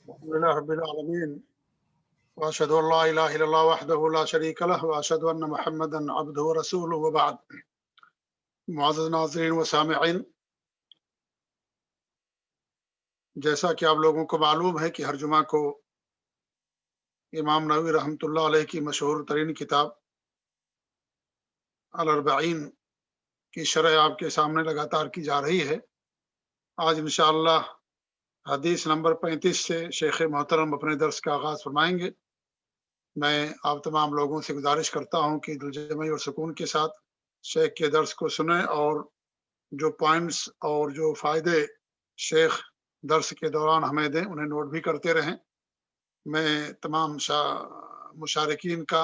الحمد لله رب العالمين واشهد ان لا اله الا الله وحده لا شريك له واشهد ان محمدا عبده ورسوله وبعد. معزز ناظرین و سامعین، جیسا کہ آپ لوگوں کو معلوم ہے کہ ہر جمعہ کو امام نووی رحمۃ اللہ علیہ کی مشہور ترین کتاب الاربعین کی شرح آپ کے سامنے لگاتار کی جا رہی ہے. آج انشاءاللہ حدیث نمبر 35 سے شیخ محترم اپنے درس کا آغاز فرمائیں گے. میں آپ تمام لوگوں سے گزارش کرتا ہوں کہ دلجمعی اور سکون کے ساتھ شیخ کے درس کو سنیں اور جو پوائنٹس اور جو فائدے شیخ درس کے دوران ہمیں دیں انہیں نوٹ بھی کرتے رہیں. میں تمام مشارکین کا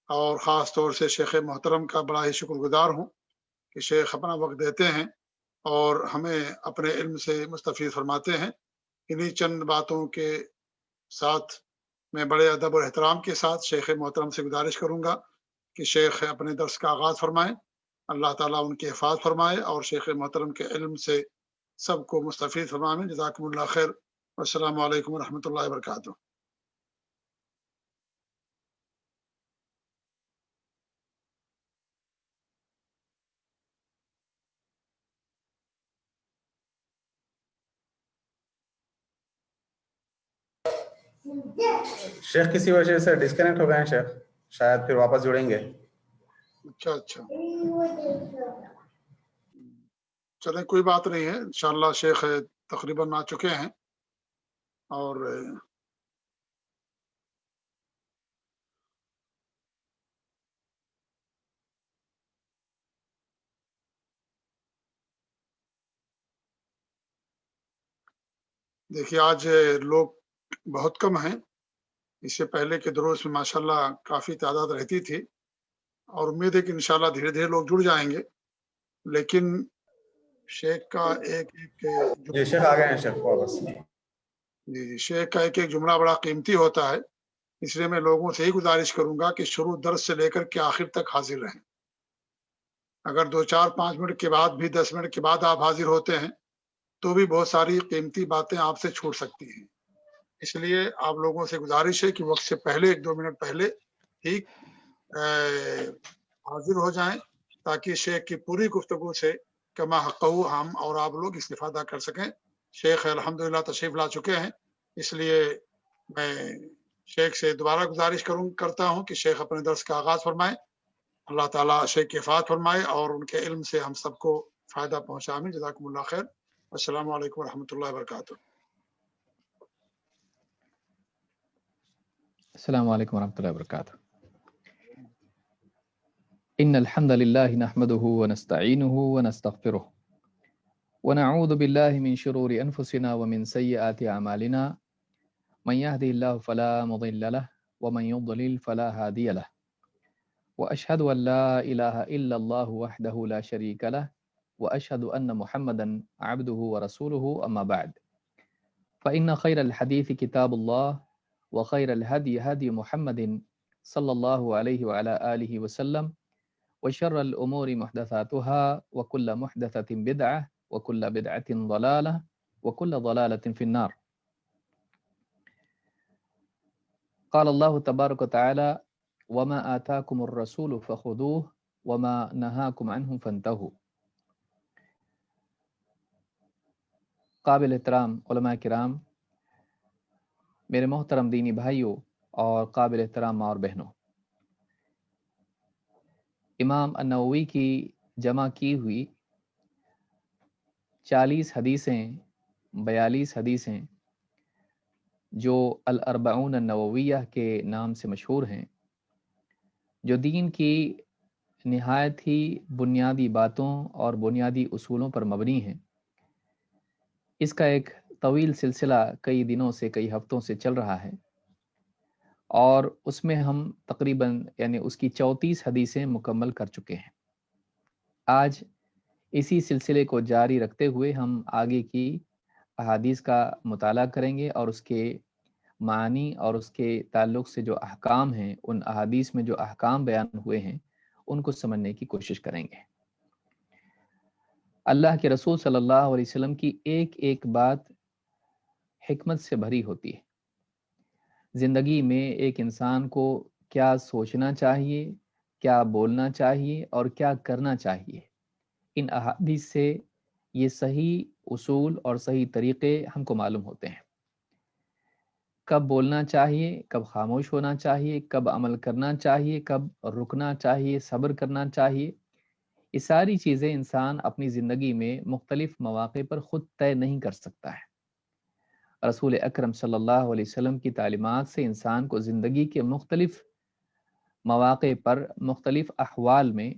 اور خاص طور سے شیخ محترم کا بڑا ہی شکر گزار ہوں کہ شیخ اپنا وقت دیتے ہیں اور ہمیں اپنے علم سے مستفید فرماتے ہیں. انہی چند باتوں کے ساتھ میں بڑے ادب اور احترام کے ساتھ شیخ محترم سے گزارش کروں گا کہ شیخ اپنے درس کا آغاز فرمائیں. اللہ تعالیٰ ان کی حفاظ فرمائے اور شیخ محترم کے علم سے سب کو مستفید فرمائے. جزاکم اللہ خیر. السلام علیکم ورحمۃ اللہ وبرکاتہ. شیخ کسی وجہ سے ڈسکنیکٹ ہو گئے ہیں شیخ، شاید پھر واپس جڑیں گے. اچھا چلیں کوئی بات نہیں ہے. انشاءاللہ شیخ تقریباً آ چکے ہیں اور دیکھیے آج لوگ بہت کم ہیں. اس سے پہلے کے دروس میں ماشاءاللہ کافی تعداد رہتی تھی اور امید ہے کہ انشاءاللہ دھیرے دھیرے لوگ جڑ جائیں گے. لیکن شیخ کا ایک جی شیخ آ گئے ہیں شیخ واپس. جی شیخ کا ایک جملہ بڑا قیمتی ہوتا ہے. اس لیے میں لوگوں سے ہی گزارش کروں گا کہ شروع درس سے لے کر کے آخر تک حاضر رہیں. اگر 2-4-5 منٹ کے بعد بھی 10 منٹ کے بعد آپ حاضر ہوتے ہیں تو بھی بہت ساری قیمتی باتیں آپ سے چھوٹ سکتی ہیں. اس لیے آپ لوگوں سے گزارش ہے کہ وقت سے پہلے 1-2 منٹ پہلے ٹھیک حاضر ہو جائیں تاکہ شیخ کی پوری گفتگو سے کما حقہ ہم اور آپ لوگ استفادہ کر سکیں. شیخ الحمدللہ تشریف لا چکے ہیں، اس لیے میں شیخ سے دوبارہ گزارش کرتا ہوں کہ شیخ اپنے درس کا آغاز فرمائیں. اللہ تعالیٰ شیخ کی حفاظت فرمائے اور ان کے علم سے ہم سب کو فائدہ پہنچائیں. جزاکم اللہ خیر. السلام علیکم ورحمۃ اللہ وبرکاتہ. السلام علیکم ورحمۃ اللہ وبرکاتہ. ان الحمد لله نحمده ونستعينه ونستغفره ونعوذ بالله من شرور انفسنا ومن سيئات اعمالنا من يهده الله فلا مضل له ومن يضلل فلا هادي له واشهد ان لا اله الا الله وحده لا شريك له واشهد ان محمدا عبده ورسوله. اما بعد فان خير الحديث كتاب الله وخير الهدي هدي محمد صلى الله عليه وعلى آله وسلم وشر الأمور محدثاتها وكل محدثة بدعة وكل بدعة ضلالة وكل ضلالة في النار. قال الله تبارك وتعالى وما آتاكم الرسول فخذوه وما نهاكم عنه فانتهوا. قابل احترام علماء کرام، میرے محترم دینی بھائیوں اور قابل احترام ماں اور بہنوں، امام النووی کی جمع کی ہوئی 40 حدیثیں 42 حدیثیں جو الاربعون النوویہ کے نام سے مشہور ہیں، جو دین کی نہایت ہی بنیادی باتوں اور بنیادی اصولوں پر مبنی ہیں. اس کا ایک طویل سلسلہ کئی دنوں سے کئی ہفتوں سے چل رہا ہے اور اس میں ہم تقریباً اس کی 34 حدیثیں مکمل کر چکے ہیں. آج اسی سلسلے کو جاری رکھتے ہوئے ہم آگے کی احادیث کا مطالعہ کریں گے اور اس کے معنی اور اس کے تعلق سے جو احکام ہیں، ان احادیث میں جو احکام بیان ہوئے ہیں ان کو سمجھنے کی کوشش کریں گے. اللہ کے رسول صلی اللہ علیہ وسلم کی ایک ایک بات حکمت سے بھری ہوتی ہے۔ زندگی میں ایک انسان کو کیا سوچنا چاہیے، کیا بولنا چاہیے اور کیا کرنا چاہیے، ان احادیث سے یہ صحیح اصول اور صحیح طریقے ہم کو معلوم ہوتے ہیں۔ کب بولنا چاہیے، کب خاموش ہونا چاہیے، کب عمل کرنا چاہیے، کب رکنا چاہیے، صبر کرنا چاہیے، یہ ساری چیزیں انسان اپنی زندگی میں مختلف مواقع پر خود طے نہیں کر سکتا ہے۔ رسول اکرم صلی اللہ علیہ وسلم کی تعلیمات سے انسان کو زندگی کے مختلف مواقع پر مختلف احوال میں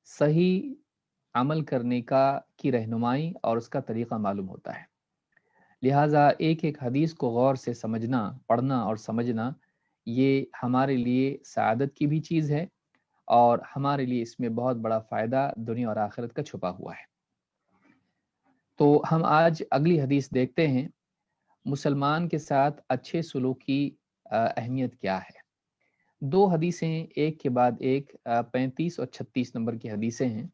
صحیح عمل کرنے کی رہنمائی اور اس کا طریقہ معلوم ہوتا ہے۔ لہٰذا ایک ایک حدیث کو غور سے سمجھنا، پڑھنا اور سمجھنا یہ ہمارے لیے سعادت کی بھی چیز ہے، اور ہمارے لیے اس میں بہت بڑا فائدہ دنیا اور آخرت کا چھپا ہوا ہے۔ تو ہم آج اگلی حدیث دیکھتے ہیں، مسلمان کے ساتھ اچھے سلوک کی اہمیت کیا ہے۔ دو حدیثیں ایک کے بعد ایک 35 اور 36 نمبر کی حدیثیں ہیں۔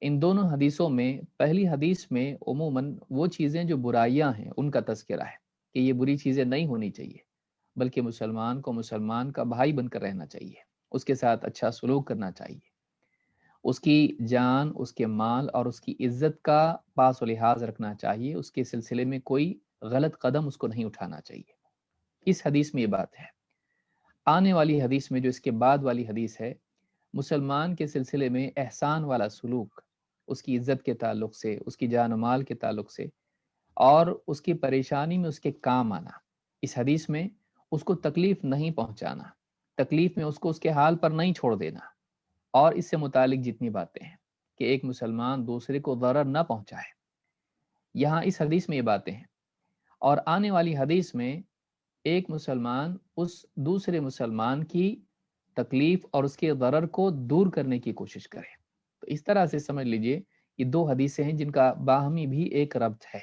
ان دونوں حدیثوں میں پہلی حدیث میں عموماً وہ چیزیں جو برائیاں ہیں ان کا تذکرہ ہے کہ یہ بری چیزیں نہیں ہونی چاہیے، بلکہ مسلمان کو مسلمان کا بھائی بن کر رہنا چاہیے، اس کے ساتھ اچھا سلوک کرنا چاہیے، اس کی جان، اس کے مال اور اس کی عزت کا پاس و لحاظ رکھنا چاہیے، اس کے سلسلے میں کوئی غلط قدم اس کو نہیں اٹھانا چاہیے۔ اس حدیث میں یہ بات ہے۔ آنے والی حدیث میں جو اس کے بعد والی حدیث ہے، مسلمان کے سلسلے میں احسان والا سلوک، اس کی عزت کے تعلق سے، اس کی جان و مال کے تعلق سے، اور اس کی پریشانی میں اس کے کام آنا۔ اس حدیث میں اس کو تکلیف نہیں پہنچانا، تکلیف میں اس کو اس کے حال پر نہیں چھوڑ دینا، اور اس سے متعلق جتنی باتیں ہیں کہ ایک مسلمان دوسرے کو ضرر نہ پہنچائے، یہاں اس حدیث میں یہ باتیں ہیں۔ اور آنے والی حدیث میں ایک مسلمان اس دوسرے مسلمان کی تکلیف اور اس کے ضرر کو دور کرنے کی کوشش کرے۔ تو اس طرح سے سمجھ لیجئے یہ دو حدیثیں ہیں جن کا باہمی بھی ایک ربط ہے۔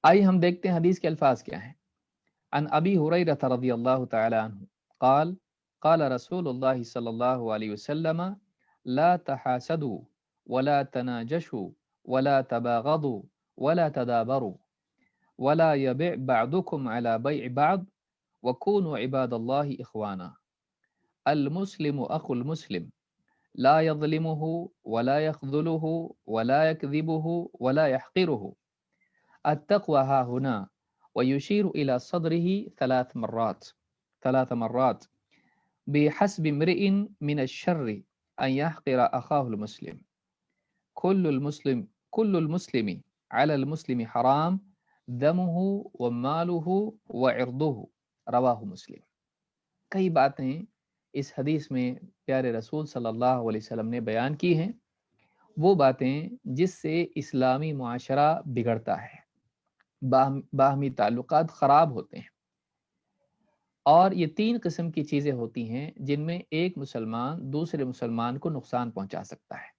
آئیے ہم دیکھتے ہیں حدیث کے الفاظ کیا ہیں۔ عن ابی ہریرہ رضی اللہ تعالی عنہ قال قال رسول اللہ صلی اللہ علیہ وسلم لا تحاسدوا ولا تناجشوا ولا تباغضوا ولا تدابروا ولا يبع بعضكم على بيع بعض وكونوا عباد الله إخوانا المسلم أخو المسلم لا يظلمه ولا يخذله ولا يكذبه ولا يحقره التقوى ها هنا ويشير إلى صدره ثلاث مرات بحسب امرئ من الشر أن يحقر أخاه المسلم كل المسلم على المسلم حرام دمه وماله وعرضه رواہ مسلم۔ کئی باتیں اس حدیث میں پیارے رسول صلی اللہ علیہ وسلم نے بیان کی ہیں، وہ باتیں جس سے اسلامی معاشرہ بگڑتا ہے، باہمی تعلقات خراب ہوتے ہیں، اور یہ تین قسم کی چیزیں ہوتی ہیں جن میں ایک مسلمان دوسرے مسلمان کو نقصان پہنچا سکتا ہے۔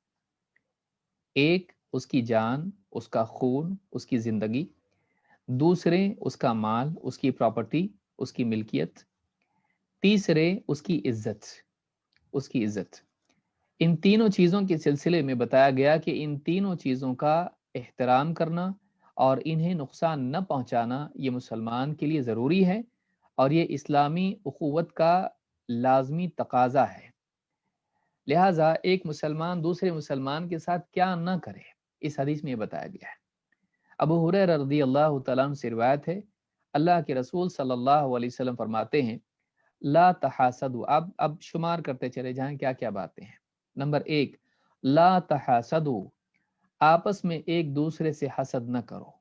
ایک اس کی جان، اس کا خون، اس کی زندگی، دوسرے اس کا مال، اس کی پراپرٹی، اس کی ملکیت، تیسرے اس کی عزت۔ ان تینوں چیزوں کے سلسلے میں بتایا گیا کہ ان تینوں چیزوں کا احترام کرنا اور انہیں نقصان نہ پہنچانا یہ مسلمان کے لیے ضروری ہے، اور یہ اسلامی اخوت کا لازمی تقاضا ہے۔ لہٰذا ایک مسلمان دوسرے مسلمان کے ساتھ کیا نہ کرے، اس حدیث میں یہ بتایا گیا ہے۔ ابو ہریرہ رضی اللہ تعالیٰ عنہ سے روایت ہے، اللہ کے رسول صلی اللہ علیہ وسلم فرماتے ہیں لا تحاسدوا، اب شمار کرتے چلے جائیں کیا کیا باتیں ہیں۔ نمبر 1، لا تحاسدوا، آپس میں ایک دوسرے سے حسد نہ کرو،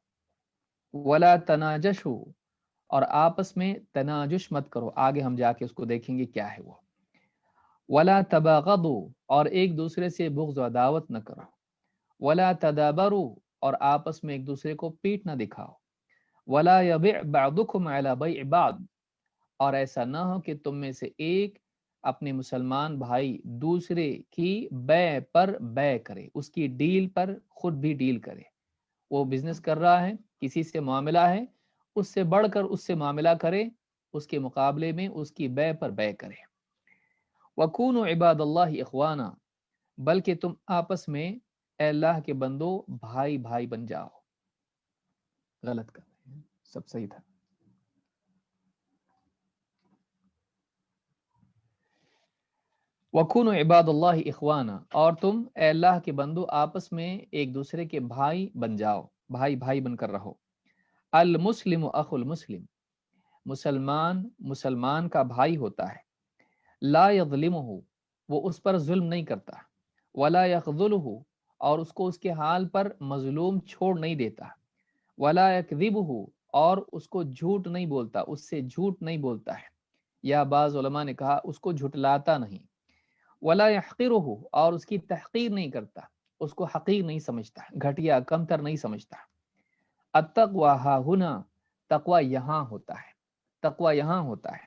ولا تناجشوا، اور آپس میں تناجش مت کرو، آگے ہم جا کے اس کو دیکھیں گے کیا ہے وہ، ولا تباغضوا، اور ایک دوسرے سے بغض و عداوت نہ کرو، ولا تدابروا، اور آپس میں ایک دوسرے کو پیٹ نہ دکھاؤ، ولا يبع بعضكم على بيع بعض، اور ایسا نہ ہو کہ تم میں سے ایک اپنے مسلمان بھائی دوسرے کی بیع پر بیع کرے، اس کی ڈیل پر خود بھی ڈیل کرے۔ وہ بزنس کر رہا ہے، کسی سے معاملہ ہے، اس سے بڑھ کر اس سے معاملہ کرے، اس کے مقابلے میں اس کی بیع پر بیع کرے۔ وَكُونُوا عِبَادَ اللَّهِ إِخْوَانًا، بلکہ تم آپس میں اے اللہ کے بندو بھائی بھائی بن جاؤ۔ غلط کر سب صحیح تھا. وَكُونُوا عِبَادَ اللَّهِ إِخْوَانًا، اور تم اے اللہ کے بندو آپس میں ایک دوسرے کے بھائی بن جاؤ، بھائی بھائی بن کر رہو. المسلم اخو المسلم، مسلمان مسلمان کا بھائی ہوتا ہے. لا یظلمہ، وہ اس پر ظلم نہیں کرتا. ولا یخذلہ، اور اس کو اس کے حال پر مظلوم چھوڑ نہیں دیتا. ولا یکذبہ، اور اس کو جھوٹ نہیں بولتا، اس سے جھوٹ نہیں بولتا ہے، یا بعض علماء نے کہا اس کو جھٹلاتا نہیں. ولا یحقرہ، اور اس کی تحقیر نہیں کرتا، اس کو حقیر نہیں سمجھتا، گھٹیا کمتر نہیں سمجھتا. التقوی ہاہنا، تقوی یہاں ہوتا ہے، تقوی یہاں ہوتا ہے.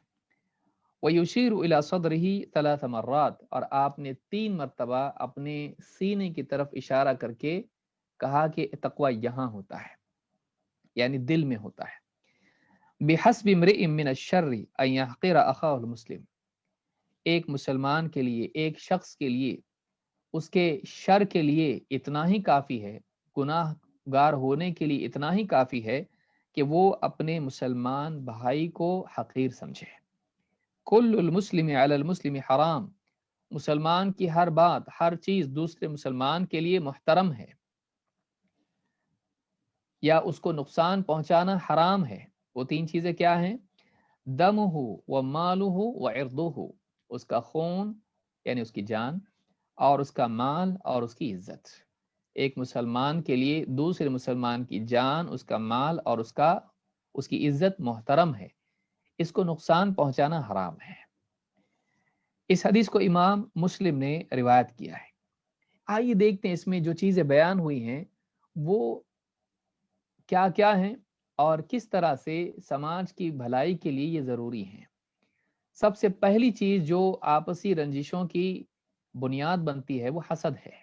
وَيُشِيرُ إِلَى صَدْرِهِ 3 مرات، اور آپ نے 3 مرتبہ اپنے سینے کی طرف اشارہ کر کے کہا کہ تقوی یہاں ہوتا ہے، یعنی دل میں ہوتا ہے. بِحَسْبِ امْرِئٍ مِّنَ الشَّرِّ أَن يَحْقِرَ أَخَاهُ الْمُسْلِمَ، ایک مسلمان کے لیے، ایک شخص کے لیے، اس کے شر کے لیے اتنا ہی کافی ہے، گناہ گار ہونے کے لیے اتنا ہی کافی ہے کہ وہ اپنے مسلمان بھائی کو حقیر سمجھے. کل المسلم علی المسلم حرام، مسلمان کی ہر بات، ہر چیز دوسرے مسلمان کے لیے محترم ہے، یا اس کو نقصان پہنچانا حرام ہے. وہ 3 چیزیں کیا ہیں؟ دمہ و مالہ و عرضہ، اس کا خون یعنی اس کی جان، اور اس کا مال اور اس کی عزت. ایک مسلمان کے لیے دوسرے مسلمان کی جان، اس کا مال اور اس کی عزت محترم ہے، اس کو نقصان پہنچانا حرام ہے. اس حدیث کو امام مسلم نے روایت کیا ہے. آئیے دیکھتے ہیں اس میں جو چیزیں بیان ہوئی ہیں وہ کیا کیا ہیں اور کس طرح سے سماج کی بھلائی کے لیے یہ ضروری ہیں. سب سے پہلی چیز جو آپسی رنجشوں کی بنیاد بنتی ہے وہ حسد ہے.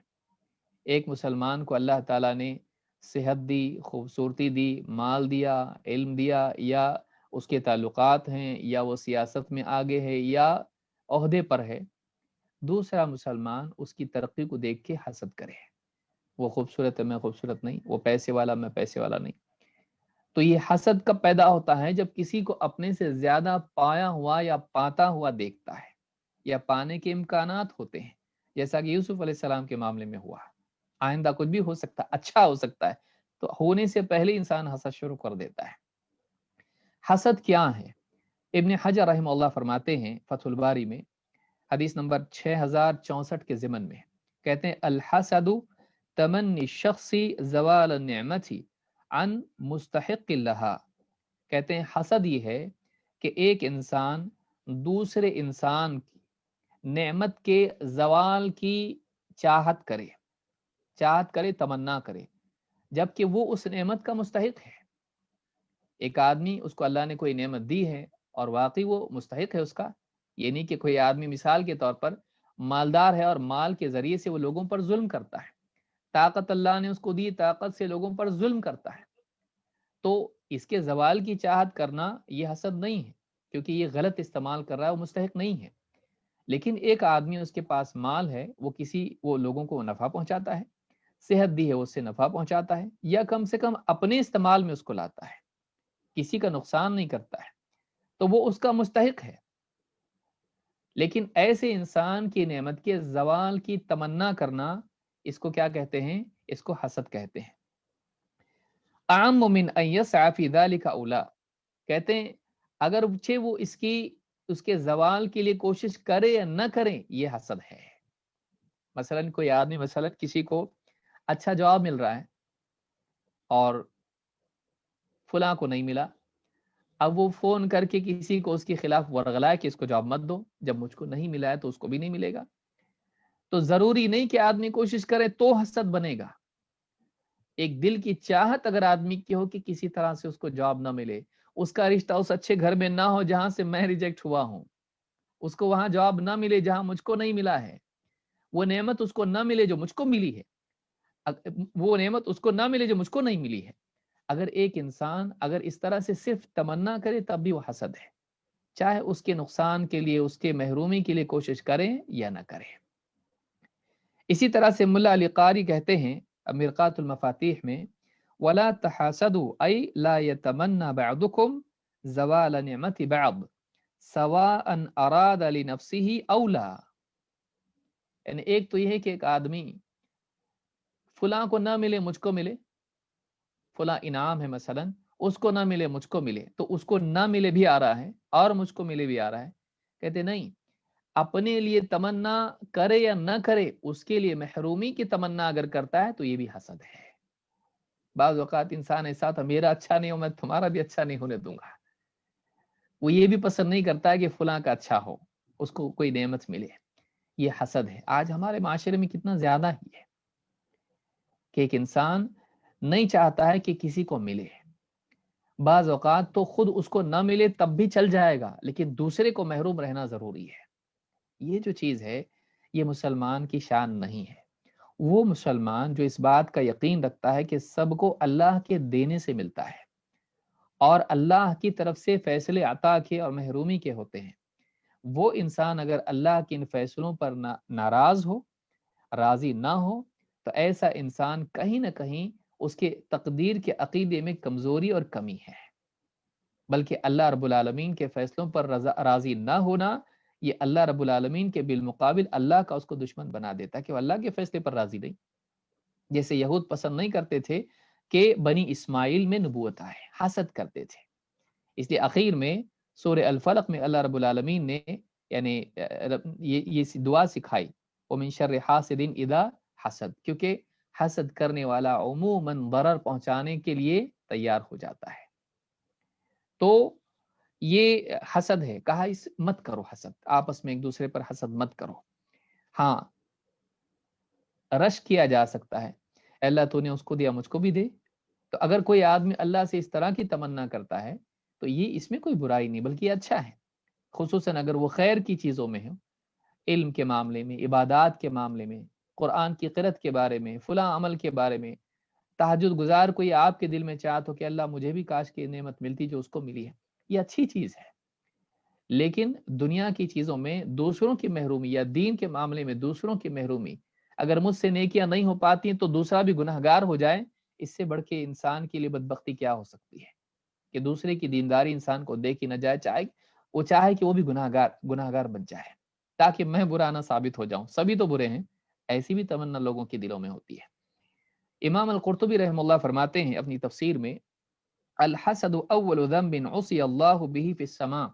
ایک مسلمان کو اللہ تعالیٰ نے صحت دی، خوبصورتی دی، مال دیا، علم دیا، یا اس کے تعلقات ہیں، یا وہ سیاست میں آگے ہے، یا عہدے پر ہے. دوسرا مسلمان اس کی ترقی کو دیکھ کے حسد کرے، وہ خوبصورت ہے میں خوبصورت نہیں، وہ پیسے والا میں پیسے والا نہیں. تو یہ حسد کب پیدا ہوتا ہے؟ جب کسی کو اپنے سے زیادہ پایا ہوا یا پاتا ہوا دیکھتا ہے، یا پانے کے امکانات ہوتے ہیں، جیسا کہ یوسف علیہ السلام کے معاملے میں ہوا. آئندہ کچھ بھی ہو سکتا ہے، اچھا ہو سکتا ہے، تو ہونے سے پہلے انسان حسد شروع کر دیتا ہے. حسد کیا ہے؟ ابن حجر رحمہ اللہ فرماتے ہیں فتح الباری میں حدیث نمبر 6064 کے ضمن میں، کہتے ہیں الحسد تمنی شخصی زوال النعمت عن مستحق لہا. کہتے ہیں حسد یہ ہے کہ ایک انسان دوسرے انسان کی نعمت کے زوال کی چاہت کرے، تمنا کرے، جبکہ وہ اس نعمت کا مستحق ہے. ایک آدمی، اس کو اللہ نے کوئی نعمت دی ہے اور واقعی وہ مستحق ہے اس کا. یہ نہیں کہ کوئی آدمی مثال کے طور پر مالدار ہے اور مال کے ذریعے سے وہ لوگوں پر ظلم کرتا ہے، طاقت اللہ نے اس کو دی، طاقت سے لوگوں پر ظلم کرتا ہے، تو اس کے زوال کی چاہت کرنا یہ حسد نہیں ہے، کیونکہ یہ غلط استعمال کر رہا ہے، وہ مستحق نہیں ہے. لیکن ایک آدمی اس کے پاس مال ہے، وہ لوگوں کو نفع پہنچاتا ہے، صحت دی ہے اس سے نفع پہنچاتا ہے، یا کم سے کم اپنے استعمال میں اس کو لاتا ہے، کسی کا نقصان نہیں کرتا ہے، تو وہ اس کا مستحق ہے. لیکن ایسے انسان کی نعمت کے زوال کی تمنا کرنا، اس کو کیا کہتے ہیں؟ اس کو حسد کہتے ہیں. اعم من ان يسعى في ذلك اولا، کہتے ہیں اگر وہ اس کے زوال کے لیے کوشش کرے یا نہ کرے، یہ حسد ہے. مثلا کوئی آدمی، مثلا کسی کو اچھا جواب مل رہا ہے اور فلاں کو نہیں ملا، اب وہ فون کر کے کسی کو اس کے خلاف ورغلائے کہ اس کو جواب مت دو، جب مجھ کو نہیں ملا ہے تو اس کو بھی نہیں ملے گا. تو ضروری نہیں کہ آدمی کوشش کرے تو حسد بنے گا. ایک دل کی چاہت اگر آدمی کی ہو کہ کسی طرح سے اس کو جواب نہ ملے، اس کا رشتہ اس اچھے گھر میں نہ ہو جہاں سے میں ریجیکٹ ہوا ہوں، اس کو وہاں جواب نہ ملے جہاں مجھ کو نہیں ملا ہے، وہ نعمت اس کو نہ ملے جو مجھ کو ملی ہے، وہ نعمت اس کو نہ ملے جو مجھ کو نہیں ملی ہے. اگر ایک انسان اگر اس طرح سے صرف تمنا کرے تب بھی وہ حسد ہے، چاہے اس کے نقصان کے لیے، اس کے محرومی کے لیے کوشش کریں یا نہ کریں. اسی طرح سے ملا علی قاری کہتے ہیں مرقات المفاتیح میں، ولا تحاسدوا أي لا يتمنى بعضكم زوال نعمة بعض سواء أراد لنفسه أو لا. یعنی ایک تو یہ ہے کہ ایک آدمی فلاں کو نہ ملے مجھ کو ملے، فلاں انعام ہے مثلا، اس کو نہ ملے مجھ کو ملے، تو اس کو نہ ملے بھی آ رہا ہے اور مجھ کو ملے بھی آ رہا ہے. کہتے نہیں، اپنے لیے تمنا کرے یا نہ کرے، اس کے لیے محرومی کی تمنا اگر کرتا ہے تو یہ بھی حسد ہے. بعض اوقات انسان ایسا تھا، میرا اچھا نہیں ہو میں تمہارا بھی اچھا نہیں ہونے دوں گا. وہ یہ بھی پسند نہیں کرتا ہے کہ فلاں کا اچھا ہو، اس کو کوئی نعمت ملے. یہ حسد ہے. آج ہمارے معاشرے میں کتنا زیادہ ہی ہے کہ ایک انسان نہیں چاہتا ہے کہ کسی کو ملے. بعض اوقات تو خود اس کو نہ ملے تب بھی چل جائے گا، لیکن دوسرے کو محروم رہنا ضروری ہے. یہ جو چیز ہے یہ مسلمان کی شان نہیں ہے. وہ مسلمان جو اس بات کا یقین رکھتا ہے کہ سب کو اللہ کے دینے سے ملتا ہے اور اللہ کی طرف سے فیصلے عطا کے اور محرومی کے ہوتے ہیں، وہ انسان اگر اللہ کے ان فیصلوں پر ناراض ہو، راضی نہ ہو، تو ایسا انسان کہیں نہ کہیں اس کے تقدیر کے عقیدے میں کمزوری اور کمی ہے. بلکہ اللہ رب العالمین کے فیصلوں پر راضی نہ ہونا، یہ اللہ رب العالمین کے بالمقابل اللہ کا اس کو دشمن بنا دیتا کہ وہ اللہ کے فیصلے پر راضی نہیں. جیسے یہود پسند نہیں کرتے تھے کہ بنی اسماعیل میں نبوت آئے، حسد کرتے تھے. اس لیے اخیر میں سورہ الفلق میں اللہ رب العالمین نے یعنی یہ دعا سکھائی، وَمِن شَرِّ حَاسِدٍ إِذَا حسد، کیونکہ حسد کرنے والا عموماً ضرر پہنچانے کے لیے تیار ہو جاتا ہے. تو یہ حسد ہے. کہا اس مت کرو حسد، آپس میں ایک دوسرے پر حسد مت کرو. ہاں رش کیا جا سکتا ہے، اللہ تو نے اس کو دیا مجھ کو بھی دے. تو اگر کوئی آدمی اللہ سے اس طرح کی تمنا کرتا ہے تو یہ اس میں کوئی برائی نہیں، بلکہ یہ اچھا ہے. خصوصاً اگر وہ خیر کی چیزوں میں ہو، علم کے معاملے میں، عبادات کے معاملے میں، قرآن کی قرأت کے بارے میں، فلاں عمل کے بارے میں. تہجد گزار کوئی آپ کے دل میں چاہت ہو کہ اللہ مجھے بھی کاش کی نعمت ملتی جو اس کو ملی ہے، یہ اچھی چیز ہے. لیکن دنیا کی چیزوں میں دوسروں کی محرومی یا دین کے معاملے میں دوسروں کی محرومی، اگر مجھ سے نیکیاں نہیں ہو پاتی تو دوسرا بھی گناہگار ہو جائے، اس سے بڑھ کے انسان کے لیے بدبختی کیا ہو سکتی ہے کہ دوسرے کی دینداری انسان کو دیکھی نہ جائے. وہ چاہے کہ وہ بھی گناہگار بن جائے تاکہ میں برا نہ ثابت ہو جاؤں، سبھی تو برے ہیں. ایسی بھی تمنا لوگوں کے دلوں میں ہوتی ہے. امام القرطبی رحمہ اللہ فرماتے ہیں اپنی تفسیر میں، الحسد اول ذنب عصی اللہ به فی السماء،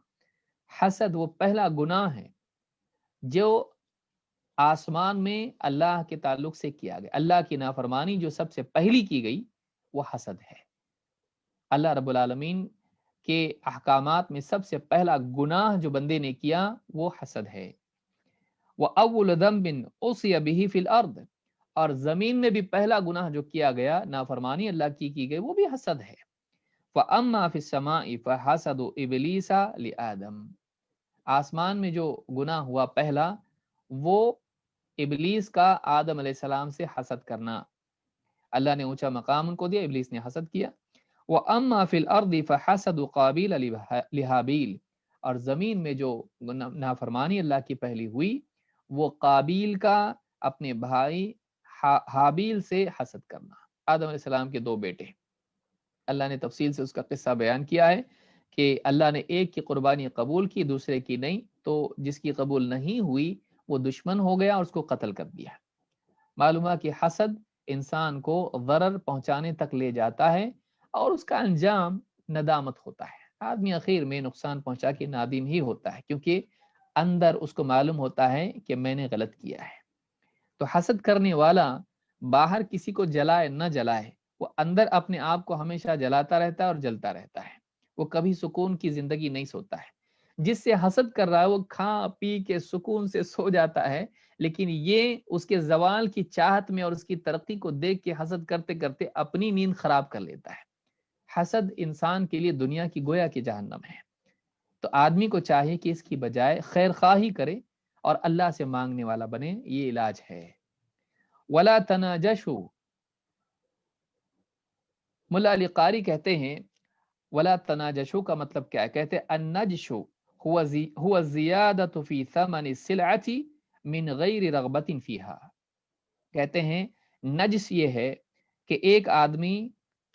حسد وہ پہلا گناہ ہے جو آسمان میں اللہ کے تعلق سے کیا گیا. اللہ کی نافرمانی جو سب سے پہلی کی گئی وہ حسد ہے. اللہ رب العالمین کے احکامات میں سب سے پہلا گناہ جو بندے نے کیا وہ حسد ہے. وَأَوْلُ ذَنْبٍ عُصِيَ بِهِ فِي الْأَرْضِ، اور زمین میں بھی پہلا گناہ جو کیا گیا، نافرمانی اللہ کی گئی، وہ بھی حسد ہے. فَأَمَّا فِي السَّمَاءِ فَحَسَدُ إِبْلِيسَ لِآدَمَ، آسمان میں جو گناہ ہوا پہلا وہ ابلیس کا آدم علیہ السلام سے حسد کرنا. اللہ نے اونچا مقام ان کو دیا، ابلیس نے حسد کیا. وَأَمَّا فِي الْأَرْضِ فَحَسَدُ قَابِيلَ لِحَابِيلَ، اور زمین میں جو نافرمانی اللہ کی پہلی ہوئی وہ قابیل کا اپنے بھائی حابیل سے حسد کرنا. آدم علیہ السلام کے دو بیٹے، اللہ نے تفصیل سے اس کا قصہ بیان کیا ہے کہ اللہ نے ایک کی قربانی قبول کی، دوسرے کی نہیں، تو جس کی قبول نہیں ہوئی وہ دشمن ہو گیا اور اس کو قتل کر دیا. معلوم ہے کہ حسد انسان کو ضرر پہنچانے تک لے جاتا ہے اور اس کا انجام ندامت ہوتا ہے. آدمی اخیر میں نقصان پہنچا کے نادم ہی ہوتا ہے، کیونکہ اندر اس کو معلوم ہوتا ہے کہ میں نے غلط کیا ہے. تو حسد کرنے والا باہر کسی کو جلائے نہ جلائے، وہ اندر اپنے آپ کو ہمیشہ جلاتا رہتا ہے اور جلتا رہتا ہے. وہ کبھی سکون کی زندگی نہیں سوتا ہے. جس سے حسد کر رہا ہے وہ کھا پی کے سکون سے سو جاتا ہے، لیکن یہ اس کے زوال کی چاہت میں اور اس کی ترقی کو دیکھ کے حسد کرتے کرتے اپنی نیند خراب کر لیتا ہے. حسد انسان کے لیے دنیا کی گویا کی جہنم ہے. تو آدمی کو چاہیے کہ اس کی بجائے خیر خواہی کرے اور اللہ سے مانگنے والا بنے، یہ علاج ہے. ولا تناجشوا، ملا علی قاری کہتے ہیں ولا تناجشوا کا مطلب کیا ہے؟ کہتے ہیں النجش هو الزیادۃ فی ثمن السلعۃ من غیر رغبۃ فیہا. کہتے ہیں نجس یہ ہے کہ ایک آدمی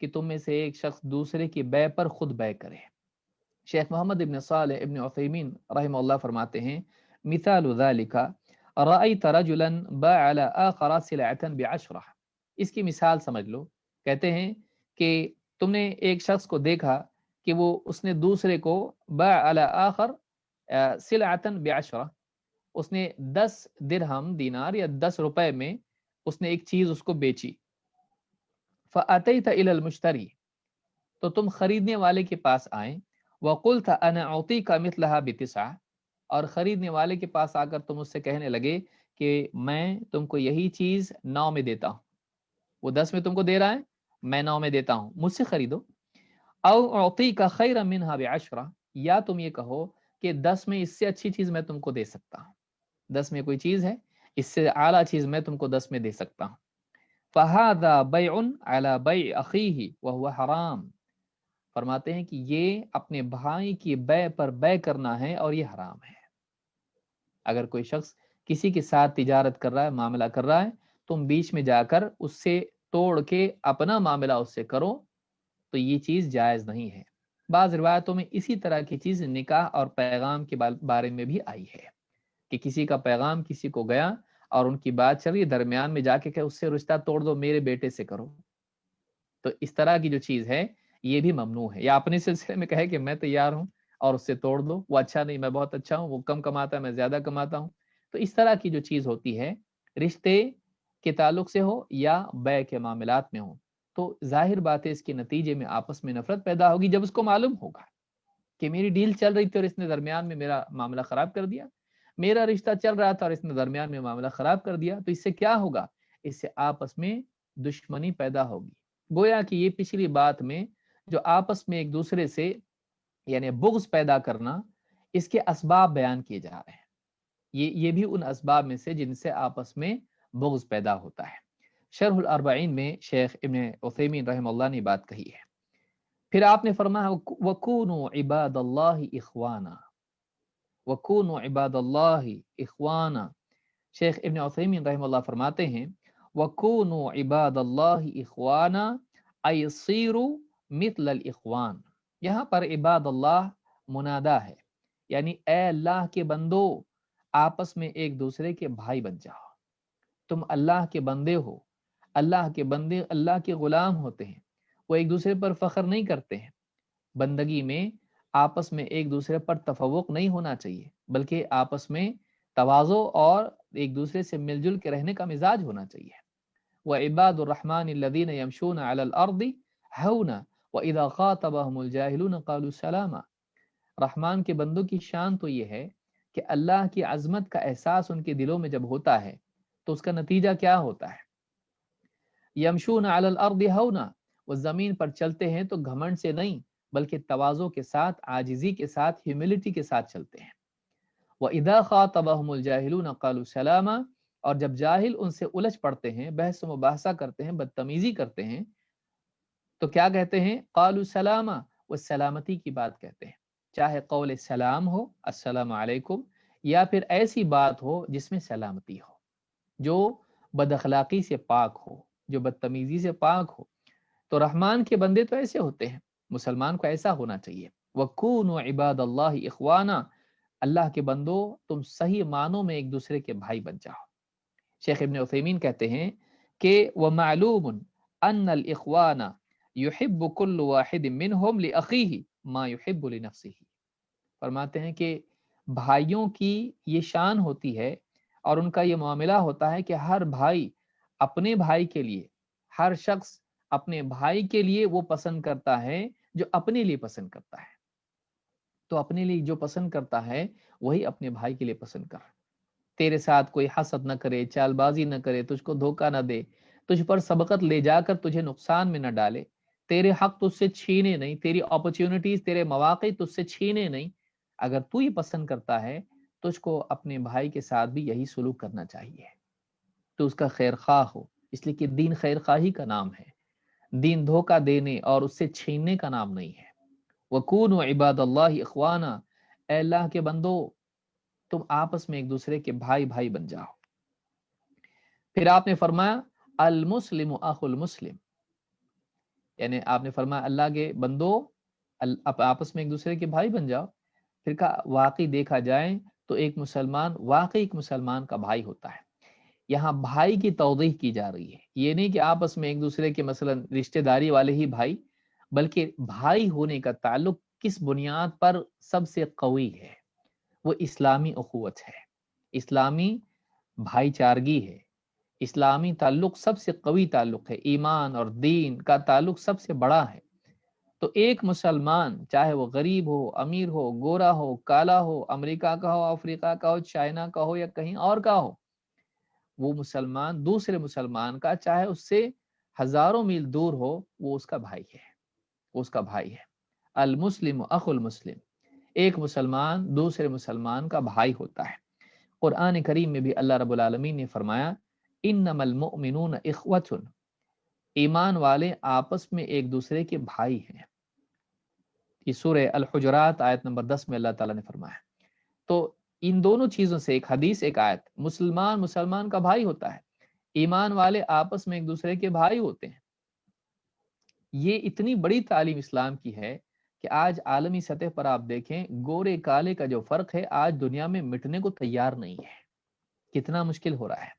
کہ تم میں سے ایک شخص دوسرے کی بے پر خود بے کرے۔ شیخ محمد ابن صالح ابن عثیمین رحمہ اللہ فرماتے ہیں مثال ذالک رأیت رجلا باع علی آخر سلعة بعشرہ، اس کی مثال سمجھ لو، کہتے ہیں کہ تم نے ایک شخص کو دیکھا کہ وہ اس نے دوسرے کو باع علی آخر سلعة بعشرہ، اس نے 10 درہم دینار یا 10 روپے میں اس نے ایک چیز اس کو بیچی۔ فأتیت الی المشتری، تو تم خریدنے والے کے پاس آئیں، وقلت انا اعطیک مثلها بتسعہ، اور خریدنے والے کے پاس آ کر تم اس سے کہنے لگے کہ میں تم کو یہی چیز 9 میں دیتا ہوں، وہ 10 میں تم کو دے رہا ہے، میں 9 میں دیتا ہوں، مجھ سے خریدو۔ او اعطیک خیرا منها بعشرہ، یا تم یہ کہو کہ 10 میں اس سے اچھی چیز میں تم کو دے سکتا ہوں، 10 میں کوئی چیز ہے اس سے اعلیٰ چیز میں تم کو 10 میں دے سکتا ہوں۔ فہذا بیع علی بیع اخیہ وہو حرام، فرماتے ہیں کہ یہ اپنے بھائی کی بے پر بے کرنا ہے اور یہ حرام ہے۔ اگر کوئی شخص کسی کے ساتھ تجارت کر رہا ہے، معاملہ کر رہا ہے، تم بیچ میں جا کر اس سے توڑ کے اپنا معاملہ اس سے کرو تو یہ چیز جائز نہیں ہے۔ بعض روایتوں میں اسی طرح کی چیز نکاح اور پیغام کے بارے میں بھی آئی ہے کہ کسی کا پیغام کسی کو گیا اور ان کی بات چل رہی، درمیان میں جا کے کہ اس سے رشتہ توڑ دو، میرے بیٹے سے کرو، تو اس طرح کی جو چیز ہے یہ بھی ممنوع ہے۔ یا اپنے سلسلے میں کہے کہ میں تیار ہوں اور اس سے توڑ دو، وہ اچھا نہیں میں بہت اچھا ہوں، وہ کم کماتا ہے میں زیادہ کماتا ہوں، تو اس طرح کی جو چیز ہوتی ہے رشتے کے تعلق سے ہو یا بیع کے معاملات میں ہو، تو ظاہر بات ہے اس کے نتیجے میں آپس میں نفرت پیدا ہوگی جب اس کو معلوم ہوگا کہ میری ڈیل چل رہی تھی اور اس نے درمیان میں میرا معاملہ خراب کر دیا، میرا رشتہ چل رہا تھا اور اس نے درمیان میں معاملہ خراب کر دیا، تو اس سے کیا ہوگا؟ اس سے آپس میں دشمنی پیدا ہوگی۔ گویا کہ یہ پچھلی بات میں جو آپس میں ایک دوسرے سے یعنی بغض پیدا کرنا، اس کے اسباب بیان کیے جا رہے ہیں، یہ بھی ان اسباب میں سے جن سے آپس میں بغض پیدا ہوتا ہے۔ شرح الاربعین میں شیخ ابن عثیمین رحمہ اللہ نے بات کہی ہے۔ پھر آپ نے فرمایا وَكُونُوا عِبَادَ اللَّهِ إِخْوَانًا، وَكُونُوا عِبَادَ اللَّهِ إِخْوَانًا، شیخ ابن عثیمین رحمہ اللہ فرماتے ہیں وَكُونُوا عِبَادَ اللَّهِ إِخْوَانًا أَيْ صِيرُوا مِثْلَ الْإِخْوَانِ، یہاں پر عباد اللہ منادا ہے، یعنی اے اللہ کے بندو آپس میں ایک دوسرے کے بھائی بن جاؤ، تم اللہ کے بندے ہو، اللہ کے بندے اللہ کے غلام ہوتے ہیں، وہ ایک دوسرے پر فخر نہیں کرتے ہیں، بندگی میں آپس میں ایک دوسرے پر تفوق نہیں ہونا چاہیے، بلکہ آپس میں تواضع اور ایک دوسرے سے مل جل کے رہنے کا مزاج ہونا چاہیے۔ وَعِبَادُ الرَّحْمَنِ الَّذِينَ يَمْشُونَ عَلَى الْأَرْضِ هَوْنًا وَإِذَا خَاطَبَهُمُ الْجَاهِلُونَ قَالُوا سَلَامًا، رحمان کے بندوں کی شان تو یہ ہے کہ اللہ کی عظمت کا احساس ان کے دلوں میں جب ہوتا ہے تو اس کا نتیجہ کیا ہوتا ہے؟ یمشون علی الارض ہونا، وہ زمین پر چلتے ہیں تو گھمنڈ سے نہیں بلکہ تواضع کے ساتھ، عاجزی کے ساتھ، ہیوملٹی کے ساتھ چلتے ہیں۔ وَإِذَا خَاطَبَهُمُ الْجَاهِلُونَ قَالُوا سَلَامًا، اور جب جاہل ان سے الجھ پڑتے ہیں، بحث و مباحثہ کرتے ہیں، بدتمیزی کرتے ہیں، تو کیا کہتے ہیں؟ قَالُوا سَلَامًا، وہ سلامتی کی بات کہتے ہیں، چاہے قول سلام ہو السلام علیکم یا پھر ایسی بات ہو جس میں سلامتی ہو، جو بد اخلاقی سے پاک ہو، جو بدتمیزی سے پاک ہو، تو رحمان کے بندے تو ایسے ہوتے ہیں، مسلمان کو ایسا ہونا چاہیے۔ وَكُونُوا عِبَادَ اللَّهِ إِخْوَانًا، اللہ کے بندو تم صحیح معنوں میں ایک دوسرے کے بھائی بن جاؤ۔ شیخ ابن عثیمین کہتے ہیں کہ وَمَعْلُومٌ أَنَّ الْإِخْوَانَ يُحِبُّ كُلُّ وَاحِدٍ مِّنْهُمْ لِأَخِيهِ مَا يُحِبُّ لِنَفْسِهِ، فرماتے ہیں کہ بھائیوں کی یہ شان ہوتی ہے اور ان کا یہ معاملہ ہوتا ہے کہ ہر بھائی اپنے بھائی کے لیے، ہر شخص اپنے بھائی کے لیے وہ پسند کرتا ہے جو اپنے لیے پسند کرتا ہے، تو اپنے لیے جو پسند کرتا ہے وہی اپنے بھائی کے لیے پسند کر، تیرے ساتھ کوئی حسد نہ کرے، چال بازی نہ کرے، تجھ کو دھوکہ نہ دے، تجھ پر سبقت لے جا کر تجھے نقصان میں نہ ڈالے، تیرے حق تجھ سے چھینے نہیں، تیری اپرچونٹیز، تیرے مواقع تجھ سے چھینے نہیں، اگر تو یہ پسند کرتا ہے تجھ کو اپنے بھائی کے ساتھ بھی یہی سلوک کرنا چاہیے، تو اس کا خیر خواہ ہو، اس لیے کہ دین خیر خواہی کا نام ہے، دین دھوکہ دینے اور اس سے چھیننے کا نام نہیں ہے۔ وَكُونُوا عِبَادَ اللَّهِ إِخْوَانًا، اے اللہ کے بندو تم آپس میں ایک دوسرے کے بھائی بھائی بن جاؤ۔ پھر آپ نے فرمایا المسلم اخو المسلم، یعنی آپ نے فرمایا اللہ کے بندو آپس میں ایک دوسرے کے بھائی بن جاؤ. پھر کہا واقعی دیکھا جائے تو ایک مسلمان واقعی ایک مسلمان کا بھائی ہوتا ہے. یہاں بھائی کی توضیح کی جا رہی ہے، یہ نہیں کہ آپس میں ایک دوسرے کے مثلا رشتہ داری والے ہی بھائی، بلکہ بھائی ہونے کا تعلق کس بنیاد پر سب سے قوی ہے؟ وہ اسلامی اخوت ہے، اسلامی بھائی چارگی ہے، اسلامی تعلق سب سے قوی تعلق ہے، ایمان اور دین کا تعلق سب سے بڑا ہے. تو ایک مسلمان چاہے وہ غریب ہو، امیر ہو، گورا ہو، کالا ہو، امریکہ کا ہو، افریقہ کا ہو، چائنا کا ہو یا کہیں اور کا ہو، وہ مسلمان دوسرے مسلمان کا چاہے اس سے ہزاروں میل دور ہو، وہ اس کا بھائی ہے، وہ اس کا بھائی ہے. المسلم اخو المسلم، ایک مسلمان دوسرے مسلمان کا بھائی ہوتا ہے. قرآن کریم میں بھی اللہ رب العالمین نے فرمایا انما المؤمنون اخوۃ، ایمان والے آپس میں ایک دوسرے کے بھائی ہیں. یہ سورہ الحجرات آیت نمبر 10 میں اللہ تعالیٰ نے فرمایا. تو ان دونوں چیزوں سے، ایک حدیث ایک آیت، مسلمان کا بھائی ہوتا ہے، ایمان والے آپس میں ایک دوسرے کے بھائی ہوتے ہیں. یہ اتنی بڑی تعلیم اسلام کی ہے کہ آج عالمی سطح پر آپ دیکھیں گورے کالے کا جو فرق ہے آج دنیا میں مٹنے کو تیار نہیں ہے. کتنا مشکل ہو رہا ہے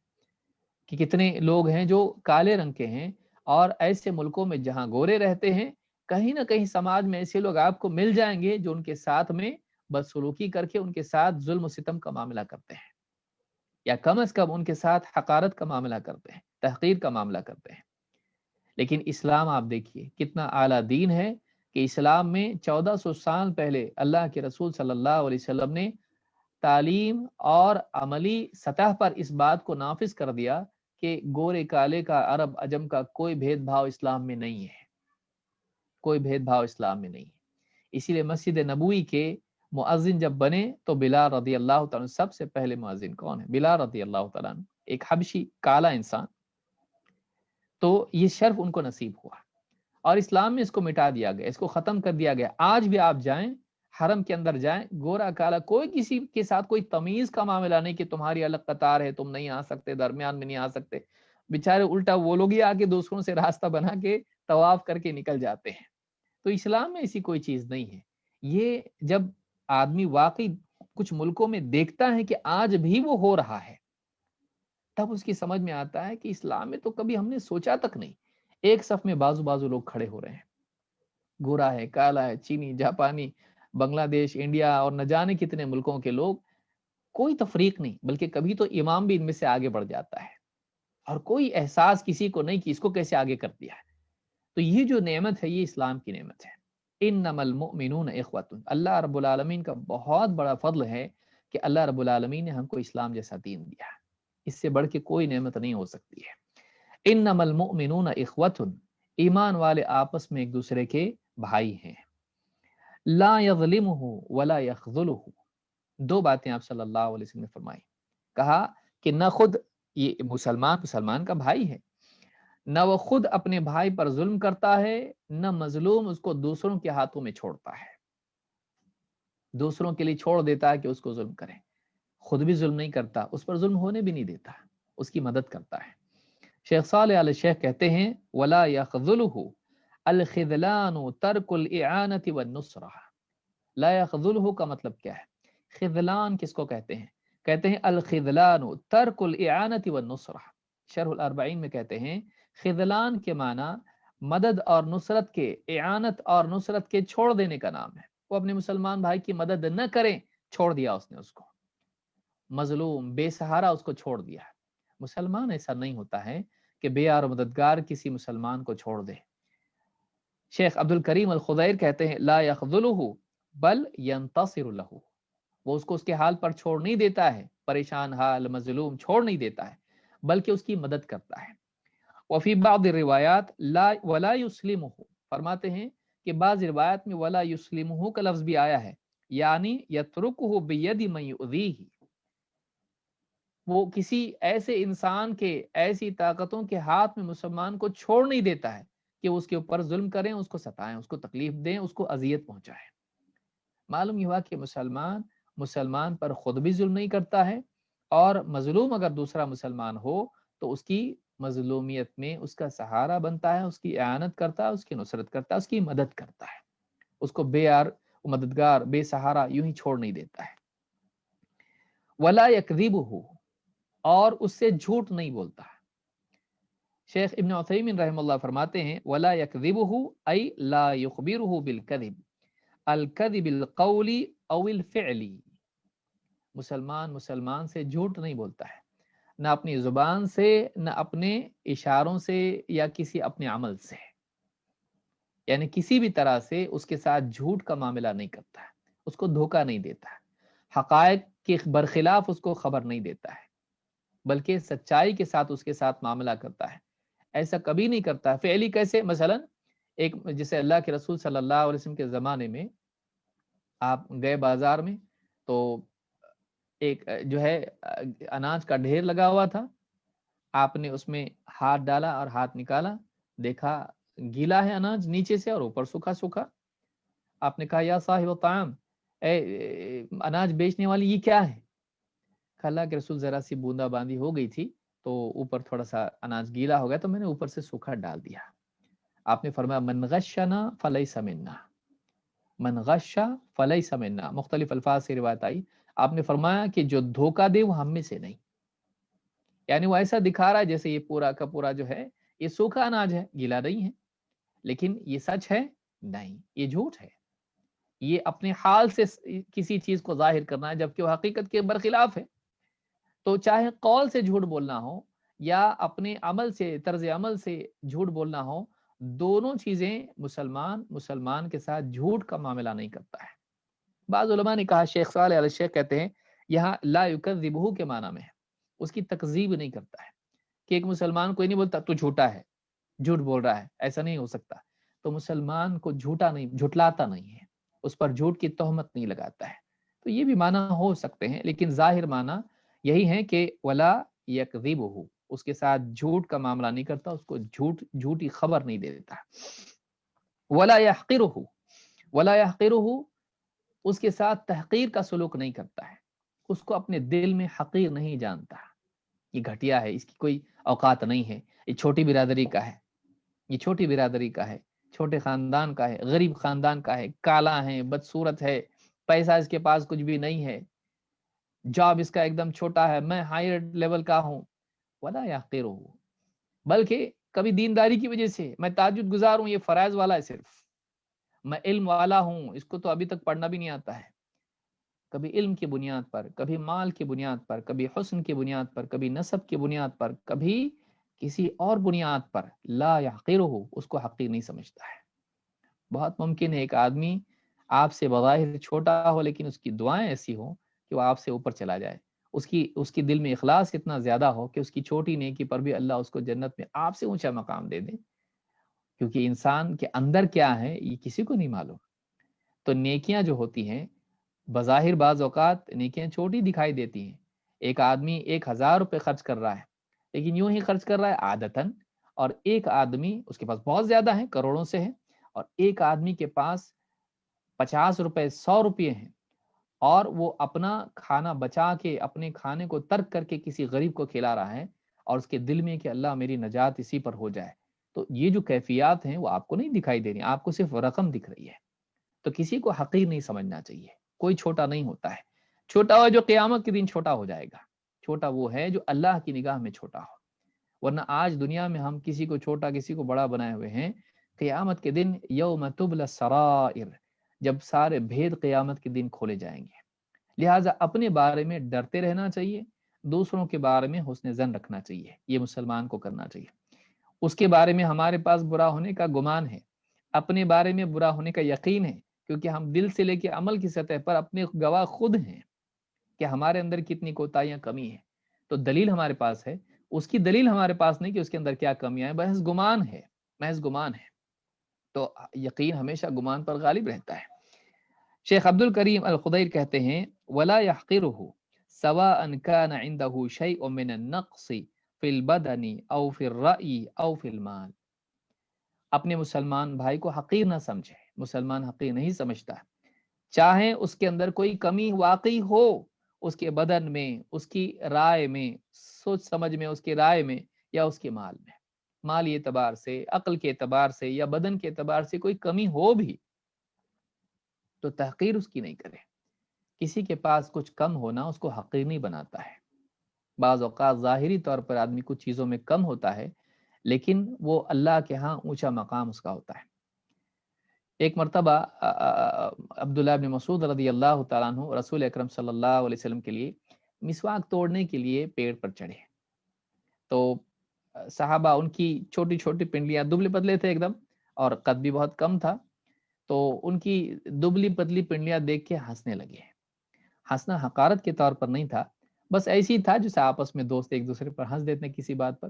کہ کتنے لوگ ہیں جو کالے رنگ کے ہیں، اور ایسے ملکوں میں جہاں گورے رہتے ہیں کہیں نہ کہیں سماج میں ایسے لوگ آپ کو مل جائیں گے جو ان کے ساتھ میں بدسلوکی کر کے ان کے ساتھ ظلم و ستم کا معاملہ کرتے ہیں، یا کم از کم ان کے ساتھ حقارت کا معاملہ کرتے ہیں، تحقیر کا معاملہ کرتے ہیں. لیکن اسلام آپ دیکھیے کتنا اعلیٰ دین ہے کہ اسلام میں 1400 سال پہلے اللہ کے رسول صلی اللہ علیہ وسلم نے تعلیم اور عملی سطح پر اس بات کو نافذ کر دیا کہ گورے کالے کا، عرب عجم کا کوئی بھید بھاؤ اسلام میں نہیں ہے، کوئی بھید بھاؤ اسلام میں نہیں ہے. اسی لیے مسجد نبوی کے مؤذن جب بنے تو بلال رضی اللہ تعالیٰ سب سے پہلے مؤذن کون ہے؟ بلال رضی اللہ تعالیٰ، ایک حبشی کالا انسان. تو یہ شرف ان کو نصیب ہوا، اور اسلام میں اس کو مٹا دیا گیا، اس کو ختم کر دیا گیا. آج بھی آپ جائیں حرم کے اندر جائیں، گورا کالا کوئی کسی کے ساتھ کوئی تمیز کا معاملہ نہیں کہ تمہاری الگ قطار ہے، تم نہیں آ سکتے، درمیان میں نہیں آ سکتے. بیچارے الٹا وہ لوگ ہی آ کے دوسروں سے راستہ بنا کے طواف کر کے نکل جاتے ہیں. تو اسلام میں ایسی کوئی چیز نہیں ہے. یہ جب آدمی واقعی کچھ ملکوں میں دیکھتا ہے کہ آج بھی وہ ہو رہا ہے، تب اس کی سمجھ میں آتا ہے کہ اسلام میں تو کبھی ہم نے سوچا تک نہیں. ایک صف میں بازو بازو لوگ کھڑے ہو رہے ہیں، گورا ہے، کالا ہے، چینی، جاپانی، بنگلہ دیش، انڈیا اور نہ جانے کتنے ملکوں کے لوگ، کوئی تفریق نہیں، بلکہ کبھی تو امام بھی ان میں سے آگے بڑھ جاتا ہے، اور کوئی احساس کسی کو نہیں کہ اس کو کیسے آگے کر دیا ہے. تو یہ جو نعمت ہے یہ اسلام کی نعمت ہے. انما المؤمنون اخوۃ، اللہ رب العالمین کا بہت بڑا فضل ہے کہ اللہ رب العالمین نے ہم کو اسلام جیسا دین دیا ہے. اس سے بڑھ کے کوئی نعمت نہیں ہو سکتی ہے. انما المؤمنون اخوۃ، ایمان والے آپس میں ایک دوسرے کے بھائی ہیں. لا یظلمہ ولا یخذلہ، دو باتیں آپ صلی اللہ علیہ وسلم نے فرمائی. کہا کہ نہ خود یہ مسلمان کا بھائی ہے، نہ وہ خود اپنے بھائی پر ظلم کرتا ہے، نہ مظلوم اس کو دوسروں کے ہاتھوں میں چھوڑتا ہے، دوسروں کے لیے چھوڑ دیتا ہے کہ اس کو ظلم کریں. خود بھی ظلم نہیں کرتا، اس پر ظلم ہونے بھی نہیں دیتا، اس کی مدد کرتا ہے. شیخ صالح علیہ شیخ کہتے ہیں ولا یخذلہ الخذلان ترک الاعانۃ والنصرہ. لا یخذلہ کا مطلب کیا ہے؟ خذلان کس کو کہتے ہیں؟ کہتے ہیں الخذلان ترک الاعانۃ والنصرہ. شرح الاربعین میں کہتے ہیں خذلان کے معنی مدد اور نصرت کے، اعانت اور نصرت کے چھوڑ دینے کا نام ہے. وہ اپنے مسلمان بھائی کی مدد نہ کریں، چھوڑ دیا اس نے اس کو، مظلوم بے سہارا اس کو چھوڑ دیا. مسلمان ایسا نہیں ہوتا ہے کہ بے یار و مددگار کسی مسلمان کو چھوڑ دے. شیخ عبد الکریم الخضیر کہتے ہیں لا یخذلہ بل ینتصر لہ، وہ اس کو اس کے حال پر چھوڑ نہیں دیتا ہے، پریشان حال مظلوم چھوڑ نہیں دیتا ہے، بلکہ اس کی مدد کرتا ہے. وفی بعض الروایات لا ولا یسلمہ، فرماتے ہیں کہ بعض روایات میں ولا یسلمہ کا لفظ بھی آیا ہے، یعنی یترکہ بید من یؤذیہ، وہ کسی ایسے انسان کے، ایسی طاقتوں کے ہاتھ میں مسلمان کو چھوڑ نہیں دیتا ہے کہ اس کے اوپر ظلم کریں، اس کو ستائیں، اس کو تکلیف دیں، اس کو اذیت پہنچائیں. معلوم یہ ہوا کہ مسلمان پر خود بھی ظلم نہیں کرتا ہے، اور مظلوم اگر دوسرا مسلمان ہو تو اس کی مظلومیت میں اس کا سہارا بنتا ہے، اس کی اعانت کرتا ہے، اس کی نصرت کرتا ہے، اس کی مدد کرتا ہے، اس کو بے یار مددگار بے سہارا یوں ہی چھوڑ نہیں دیتا ہے۔ ولا یکذبہ، اور اس سے جھوٹ نہیں بولتا ہے۔ شیخ ابن عثیمین رحمہ اللہ فرماتے ہیں ولا یکذبہ ای لا یخبرہ بالکذب، الکذب القولی او الفعلی، مسلمان سے جھوٹ نہیں بولتا ہے، نہ اپنی زبان سے، نہ اپنے اشاروں سے، یا کسی اپنے عمل سے، یعنی کسی بھی طرح سے اس کے ساتھ جھوٹ کا معاملہ نہیں کرتا ہے، اس کو دھوکہ نہیں دیتا ہے، حقائق کے برخلاف اس کو خبر نہیں دیتا ہے، بلکہ سچائی کے ساتھ اس کے ساتھ معاملہ کرتا ہے۔ ایسا کبھی نہیں کرتا ہے۔ فعلی کیسے؟ مثلا ایک جیسے اللہ کے رسول صلی اللہ علیہ وسلم کے زمانے میں آپ گئے بازار میں، تو ایک جو ہے اناج کا ڈھیر لگا ہوا تھا، آپ نے اس میں ہاتھ ڈالا اور ہاتھ نکالا، دیکھا گیلا ہے اناج نیچے سے اور اوپر سوکھا سوکھا۔ آپ نے کہا یا صاحب الطعام، اے اناج بیچنے والی یہ کیا ہے؟ اللہ کے رسول ذرا سی بوندا باندی ہو گئی تھی تو اوپر تھوڑا سا اناج گیلا ہو گیا تو میں نے اوپر سے سوکھا ڈال دیا۔ آپ نے فرمایا من غشنا فلیس منا، من غشا فلیس منا، مختلف الفاظ سے روایت آئی۔ آپ نے فرمایا کہ جو دھوکہ دے وہ ہم میں سے نہیں، یعنی وہ ایسا دکھا رہا ہے جیسے یہ پورا کا پورا جو ہے یہ سوکھا اناج ہے، گیلا نہیں ہے، لیکن یہ سچ ہے نہیں، یہ جھوٹ ہے، یہ اپنے حال سے کسی چیز کو ظاہر کرنا ہے جبکہ وہ حقیقت کے برخلاف ہے۔ تو چاہے قول سے جھوٹ بولنا ہو یا اپنے عمل سے، طرز عمل سے جھوٹ بولنا ہو، دونوں چیزیں مسلمان کے ساتھ جھوٹ کا معاملہ نہیں کرتا ہے۔ بعض علماء نے کہا، شیخ صالح علیہ الشیخ کہتے ہیں یہاں لا یکذبہ کے معنی میں ہے، اس کی تکذیب نہیں کرتا ہے، کہ ایک مسلمان کوئی نہیں بولتا تو جھوٹا ہے، جھوٹ بول رہا ہے، ایسا نہیں ہو سکتا۔ تو مسلمان کو جھٹلاتا نہیں ہے، اس پر جھوٹ کی تہمت نہیں لگاتا ہے۔ تو یہ بھی معنی ہو سکتے ہیں، لیکن ظاہر معنی یہی ہے کہ ولا یکذبہ، اس کے ساتھ جھوٹ کا معاملہ نہیں کرتا، اس کو جھوٹی خبر نہیں دے دیتا۔ ولا یحقرہ، ولا یحقرہ، اس کے ساتھ تحقیر کا سلوک نہیں کرتا ہے، اس کو اپنے دل میں حقیر نہیں جانتا، یہ گھٹیا ہے، اس کی کوئی اوقات نہیں ہے، یہ چھوٹی برادری کا ہے، یہ چھوٹی برادری کا ہے، چھوٹے خاندان کا ہے، غریب خاندان کا ہے، کالا ہے، بدصورت ہے، پیسہ اس کے پاس کچھ بھی نہیں ہے، جاب اس کا ایک دم چھوٹا ہے، میں ہائر لیول کا ہوں۔ ولا یحقرہ، بلکہ کبھی دینداری کی وجہ سے میں تہجد گزار ہوں، یہ فرائض والا ہے، صرف میں علم والا ہوں، اس کو تو ابھی تک پڑھنا بھی نہیں آتا ہے، کبھی علم کی بنیاد پر، کبھی مال کی بنیاد پر، کبھی حسن کی بنیاد پر، کبھی نسب کی بنیاد پر، کبھی کسی اور بنیاد پر لا یحقرہ، اس کو حقیر نہیں سمجھتا ہے۔ بہت ممکن ہے ایک آدمی آپ سے بظاہر چھوٹا ہو لیکن اس کی دعائیں ایسی ہوں کہ وہ آپ سے اوپر چلا جائے، اس کی دل میں اخلاص اتنا زیادہ ہو کہ اس کی چھوٹی نیکی پر بھی اللہ اس کو جنت میں آپ سے اونچا مقام دے دے، کیونکہ انسان کے اندر کیا ہے یہ کسی کو نہیں معلوم۔ تو نیکیاں جو ہوتی ہیں بظاہر بعض اوقات نیکیاں چھوٹی دکھائی دیتی ہیں، ایک آدمی 1000 روپے خرچ کر رہا ہے لیکن یوں ہی خرچ کر رہا ہے عادتاً، اور ایک آدمی اس کے پاس بہت زیادہ ہے، کروڑوں سے ہے، اور ایک آدمی کے پاس 50 روپے 100 روپے ہیں، اور وہ اپنا کھانا بچا کے اپنے کھانے کو ترک کر کے کسی غریب کو کھلا رہا ہے، اور اس کے دل میں کہ اللہ میری نجات اسی پر ہو جائے۔ تو یہ جو کیفیات ہیں وہ آپ کو نہیں دکھائی دے رہی، آپ کو صرف رقم دکھ رہی ہے۔ تو کسی کو حقیر نہیں سمجھنا چاہیے، کوئی چھوٹا نہیں ہوتا ہے، چھوٹا ہوا جو قیامت کے دن چھوٹا ہو جائے گا، چھوٹا وہ ہے جو اللہ کی نگاہ میں چھوٹا ہو، ورنہ آج دنیا میں ہم کسی کو چھوٹا کسی کو بڑا بنائے ہوئے ہیں، قیامت کے دن یوم تبلی السرائر، جب سارے بھید قیامت کے دن کھولے جائیں گے۔ لہٰذا اپنے بارے میں ڈرتے رہنا چاہیے، دوسروں کے بارے میں حسن ظن رکھنا چاہیے، یہ مسلمان کو کرنا چاہیے۔ اس کے بارے میں ہمارے پاس برا ہونے کا گمان ہے، اپنے بارے میں برا ہونے کا یقین ہے، کیونکہ ہم دل سے لے کے عمل کی سطح پر اپنے گواہ خود ہیں کہ ہمارے اندر کتنی کوتاہیاں کمی ہیں۔ تو دلیل ہمارے پاس ہے، اس کی دلیل ہمارے پاس نہیں کہ اس کے اندر کیا کمیاں ہیں، محض گمان ہے، محض گمان ہے۔ تو یقین ہمیشہ گمان پر غالب رہتا ہے۔ شیخ عبد الکریم الخضیر کہتے ہیں ولا یحقرہ سواء کان عنده شیء من النقص فی البدن او فی الرأی او فی المال، اپنے مسلمان بھائی کو حقیر نہ سمجھے، مسلمان حقیر نہیں سمجھتا، چاہے اس کے اندر کوئی کمی واقعی ہو، اس کے بدن میں، اس کی رائے میں، سوچ سمجھ میں، اس کی رائے میں، یا اس کے مال میں، مالی اعتبار سے، عقل کے اعتبار سے یا بدن کے اعتبار سے کوئی کمی ہو بھی تو تحقیر اس کی نہیں کرے۔ کسی کے پاس کچھ کم ہونا اس کو حقیر نہیں بناتا ہے۔ بعض اوقات ظاہری طور پر آدمی کچھ چیزوں میں کم ہوتا ہے، لیکن وہ اللہ کے ہاں اونچا مقام اس کا ہوتا ہے۔ ایک مرتبہ عبداللہ بن مسعود رضی اللہ تعالیٰ عنہ رسول اکرم صلی اللہ علیہ وسلم کے لیے مسواک توڑنے کے لیے پیڑ پر چڑھے، تو صحابہ ان کی چھوٹی چھوٹی پنڈلیاں، دبلے پتلے تھے ایک دم اور قد بھی بہت کم تھا، تو ان کی دبلی پتلی پنڈلیاں دیکھ کے ہنسنے لگے۔ ہنسنا حقارت کے طور پر نہیں تھا، بس ایسی ہی تھا جیسے آپس میں دوست ایک دوسرے پر ہنس دیتے ہیں کسی بات پر۔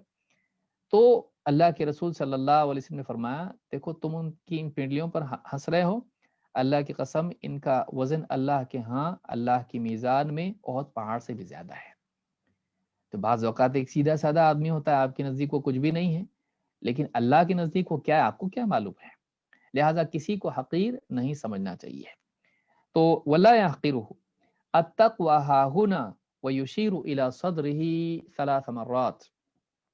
تو اللہ کے رسول صلی اللہ علیہ وسلم نے فرمایا، دیکھو تم ان کی ان پنڈلیوں پر ہنس رہے ہو، اللہ کی قسم ان کا وزن اللہ کے ہاں اللہ کی میزان میں احد پہاڑ سے بھی زیادہ ہے۔ تو بعض اوقات ایک سیدھا سادہ آدمی ہوتا ہے، آپ کے نزدیک وہ کچھ بھی نہیں ہے، لیکن اللہ کے نزدیک وہ کیا ہے آپ کو کیا معلوم ہے؟ لہٰذا کسی کو حقیر نہیں سمجھنا چاہیے۔ تو وَلَا يَحْقِرُهُ التَّقْوَى هَا هُنَا وَيُشِيرُ إِلَى صَدْرِهِ 3 مرات۔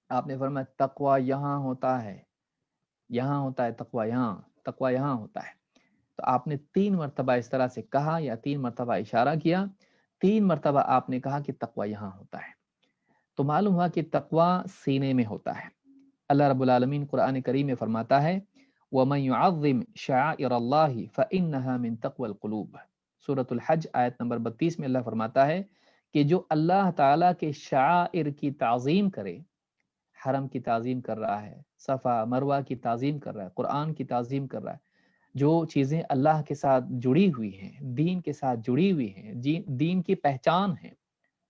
آپ نے فرمایا تقوی یہاں ہوتا ہے، یہاں ہوتا ہے تقوی، تقوی یہاں ہوتا ہے۔ تو آپ نے 3 مرتبہ اس طرح سے کہا یا 3 مرتبہ اشارہ کیا، 3 مرتبہ آپ نے کہا کہ تقوی یہاں ہوتا ہے، تو معلوم ہوا کہ تقوی سینے میں ہوتا ہے۔ اللہ رب العالمین قرآن کریم میں فرماتا ہے وَمَن يُعَظِّمْ شَعَائِرَ اللَّهِ فَإِنَّهَا مِن تَقْوَى الْقُلُوبِ، سورۃ الحج آیت نمبر 32 میں اللہ فرماتا ہے کہ جو اللہ تعالیٰ کے شعائر کی تعظیم کرے، حرم کی تعظیم کر رہا ہے، صفا مروہ کی تعظیم کر رہا ہے، قرآن کی تعظیم کر رہا ہے، جو چیزیں اللہ کے ساتھ جڑی ہوئی ہیں، دین کے ساتھ جڑی ہوئی ہیں، دین کی پہچان ہے،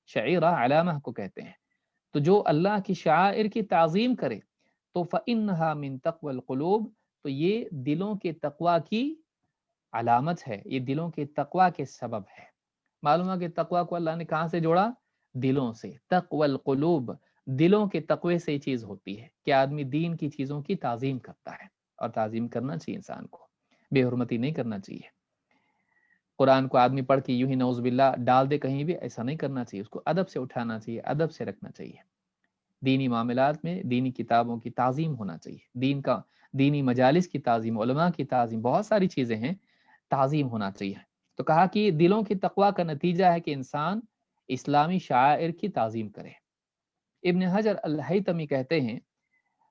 شعیرہ علامہ کو کہتے ہیں، تو جو اللہ کی شعائر کی تعظیم کرے تو فَإِنَّهَا مِن تَقْوَى الْقُلُوبِ، تو یہ دلوں کے تقوی کی علامت ہے، یہ دلوں کے تقوی کے سبب ہے۔ معلوم ہے کہ تقوی کو اللہ نے کہاں سے جوڑا؟ دلوں سے۔ تقوی القلوب، دلوں کے تقوی سے یہ چیز ہوتی ہے کہ آدمی دین کی چیزوں کی تعظیم کرتا ہے، اور تعظیم کرنا چاہیے انسان کو، بے حرمتی نہیں کرنا چاہیے۔ قرآن کو آدمی پڑھ کے یوں ہی نعوذ باللہ ڈال دے کہیں بھی، ایسا نہیں کرنا چاہیے، اس کو ادب سے اٹھانا چاہیے، ادب سے رکھنا چاہیے۔ دینی معاملات میں دینی کتابوں کی تعظیم ہونا چاہیے، دینی مجالس کی تعظیم، علماء کی تعظیم، بہت ساری چیزیں ہیں، تعظیم ہونا چاہیے۔ تو کہا کہ دلوں کی تقوی کا نتیجہ ہے کہ انسان اسلامی شعائر کی تعظیم کرے۔ ابن حجر الہیتمی کہتے ہیں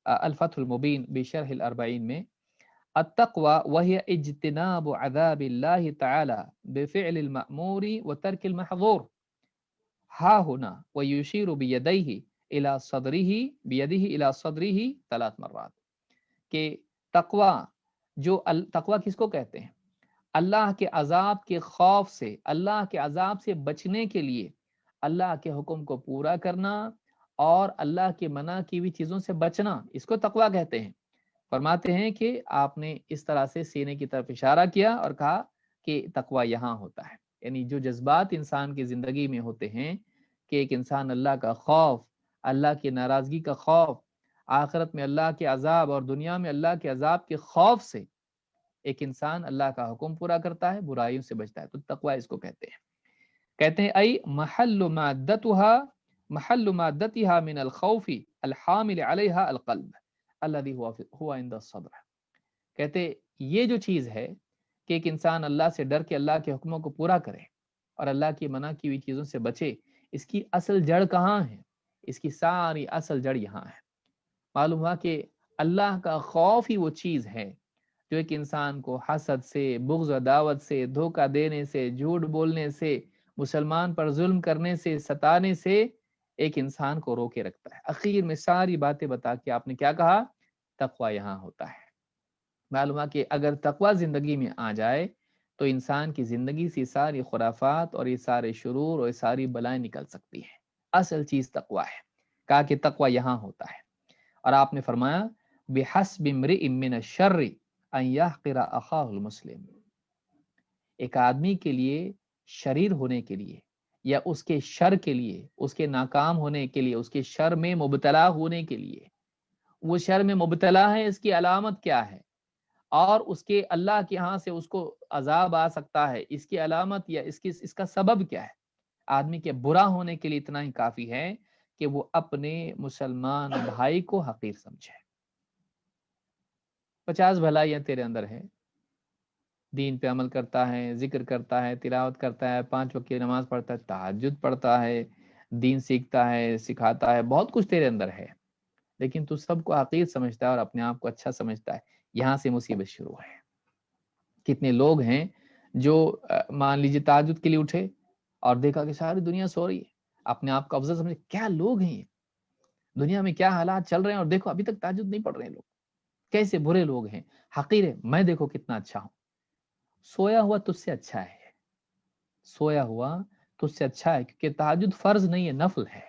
الفتح المبین بشرح الاربعین میں، التقوى وهي اجتناب عذاب الله تعالى بفعل المأمور وترك المحظور، ها هنا ويشير بيده الى صدره 3 مرات، کہ تقوی، جو تقوی کس کو کہتے ہیں؟ اللہ کے عذاب کے خوف سے، اللہ کے عذاب سے بچنے کے لیے اللہ کے حکم کو پورا کرنا اور اللہ کے منع کی ہوئی چیزوں سے بچنا، اس کو تقوی کہتے ہیں۔ فرماتے ہیں کہ آپ نے اس طرح سے سینے کی طرف اشارہ کیا اور کہا کہ تقوی یہاں ہوتا ہے، یعنی جو جذبات انسان کی زندگی میں ہوتے ہیں کہ ایک انسان اللہ کا خوف، اللہ کی ناراضگی کا خوف، آخرت میں اللہ کے عذاب اور دنیا میں اللہ کے عذاب کے خوف سے ایک انسان اللہ کا حکم پورا کرتا ہے، برائیوں سے بچتا ہے، تو تقوی اس کو کہتے ہیں۔ کہتے ہیں ای محل مادتها من الخوف الحامل علیہا القلب الذي هو عند الصدر، کہتے یہ جو چیز ہے کہ ایک انسان اللہ سے ڈر کے اللہ کے حکموں کو پورا کرے اور اللہ کی منع کی ہوئی چیزوں سے بچے، اس کی اصل جڑ کہاں ہے؟ اس کی ساری اصل جڑ یہاں ہے۔ معلوم ہوا کہ اللہ کا خوف ہی وہ چیز ہے جو ایک انسان کو حسد سے، بغض و عداوت سے، دھوکہ دینے سے، جھوٹ بولنے سے، مسلمان پر ظلم کرنے سے، ستانے سے ایک انسان کو روکے رکھتا ہے۔ اخیر میں ساری باتیں بتا کے آپ نے کیا کہا؟ تقوی یہاں ہوتا ہے۔ معلوم ہے کہ اگر تقوی زندگی میں آ جائے تو انسان کی زندگی سے ساری خرافات اور یہ سارے شرور اور یہ ساری بلائیں نکل سکتی ہیں۔ اصل چیز تقوی ہے، کہا کہ تقوی یہاں ہوتا ہے۔ اور آپ نے فرمایا بِحَسْبِ امْرِئٍ مِّنَ الشَّرِّ أَن يَحْقِرَ أَخَاهُ الْمُسْلِمِ، ایک آدمی کے لیے شریر ہونے کے لیے یا اس کے شر کے لیے، اس کے ناکام ہونے کے لیے، اس کے شر میں مبتلا ہونے کے لیے، وہ شر میں مبتلا ہے، اس کی علامت کیا ہے اور اس کے اللہ کے ہاں سے اس کو عذاب آ سکتا ہے، اس کی علامت یا اس کا سبب کیا ہے؟ آدمی کے برا ہونے کے لیے اتنا ہی کافی ہے کہ وہ اپنے مسلمان بھائی کو حقیر سمجھے۔ 50 بھلائیاں تیرے اندر ہیں، دین پہ عمل کرتا ہے، ذکر کرتا ہے، تلاوت کرتا ہے، 5 وقت کی نماز پڑھتا ہے، تہجد پڑھتا ہے، دین سیکھتا ہے، سکھاتا ہے، بہت کچھ تیرے اندر ہے، لیکن تو سب کو حقیر سمجھتا ہے اور اپنے آپ کو اچھا سمجھتا ہے۔ یہاں سے مصیبت شروع ہے۔ کتنے لوگ ہیں جو مان لیجیے تہجد کے لیے اٹھے اور دیکھا کہ ساری دنیا سو رہی ہے، اپنے آپ کو افضل سمجھے، کیا لوگ ہیں یہ، دنیا میں کیا حالات چل رہے ہیں، اور دیکھو ابھی تک تہجد نہیں پڑھ رہے ہیں لوگ، کیسے برے لوگ ہیں، حقیر ہے، میں دیکھو کتنا اچھا ہوں۔ سویا ہوا تجھ سے اچھا ہے، سویا ہوا تجھ سے اچھا ہے، کیونکہ تہجد فرض نہیں ہے، نفل ہے،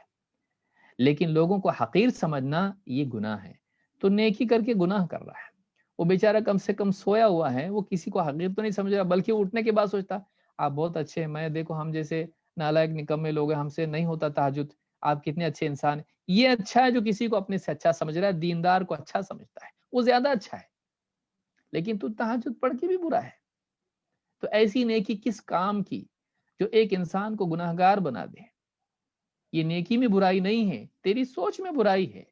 لیکن لوگوں کو حقیر سمجھنا یہ گناہ ہے۔ تو نیکی کر کے گناہ کر رہا ہے، وہ بیچارہ کم سے کم سویا ہوا ہے، وہ کسی کو حقیر تو نہیں سمجھ رہا، بلکہ اٹھنے کے بعد سوچتا آپ بہت اچھے ہیں، میں دیکھو ہم جیسے نالائق نکمے لوگ ہیں، ہم سے نہیں ہوتا تہجد، آپ کتنے اچھے انسان ہیں۔ یہ اچھا ہے جو کسی کو اپنے سے اچھا سمجھ رہا ہے، دیندار کو اچھا سمجھتا ہے، وہ زیادہ اچھا ہے، لیکن تو تہجد پڑھ کے بھی برا ہے۔ تو ایسی نیکی کس کام کی جو ایک انسان کو گناہگار بنا دے؟ یہ نیکی میں برائی نہیں ہے، تیری سوچ میں برائی ہے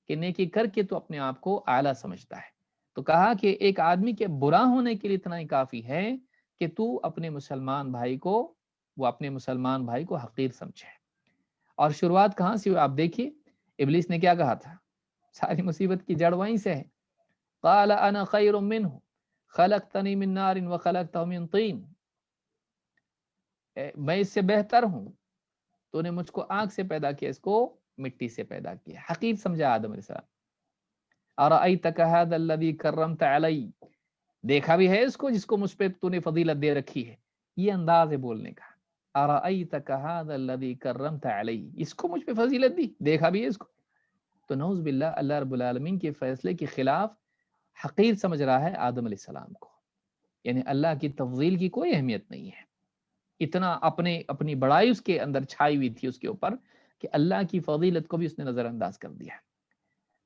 کہ نیکی کر کے تو اپنے آپ کو اعلیٰ سمجھتا ہے۔ تو کہا کہ ایک آدمی کے برا ہونے کے لیے اتنا ہی کافی ہے کہ تو اپنے مسلمان بھائی کو، وہ اپنے مسلمان بھائی کو حقیر سمجھے۔ اور شروعات کہاں سے ہوئی آپ دیکھیے، ابلیس نے کیا کہا تھا، ساری مصیبت کی جڑ وہیں سے ہے۔ قال انا خیر منہ خلقتنی من نار وخلقتہ من طین، میں اس سے بہتر ہوں، تو نے مجھ کو آگ سے پیدا کیا، اس کو مٹی سے پیدا کیا، حقیر سمجھا آدم علیہ السلام۔ ارأیتک ھذا الذی کرمت علی، دیکھا بھی ہے اس کو جس کو مجھ پہ تو نے فضیلت دے رکھی ہے، یہ انداز ہے بولنے کا، ارأیتک ھذا الذی کرمت علی، اس کو مجھ پہ فضیلت دی، دیکھا بھی ہے اس کو۔ تو نعوذ باللہ، اللہ رب العالمین کے فیصلے کے خلاف حقیر سمجھ رہا ہے آدم علیہ السلام کو، یعنی اللہ کی تفضیل کی کوئی اہمیت نہیں ہے۔ اتنا اپنی بڑائی اس کے اندر چھائی ہوئی تھی اس کے اوپر کہ اللہ کی فضیلت کو بھی اس نے نظر انداز کر دیا۔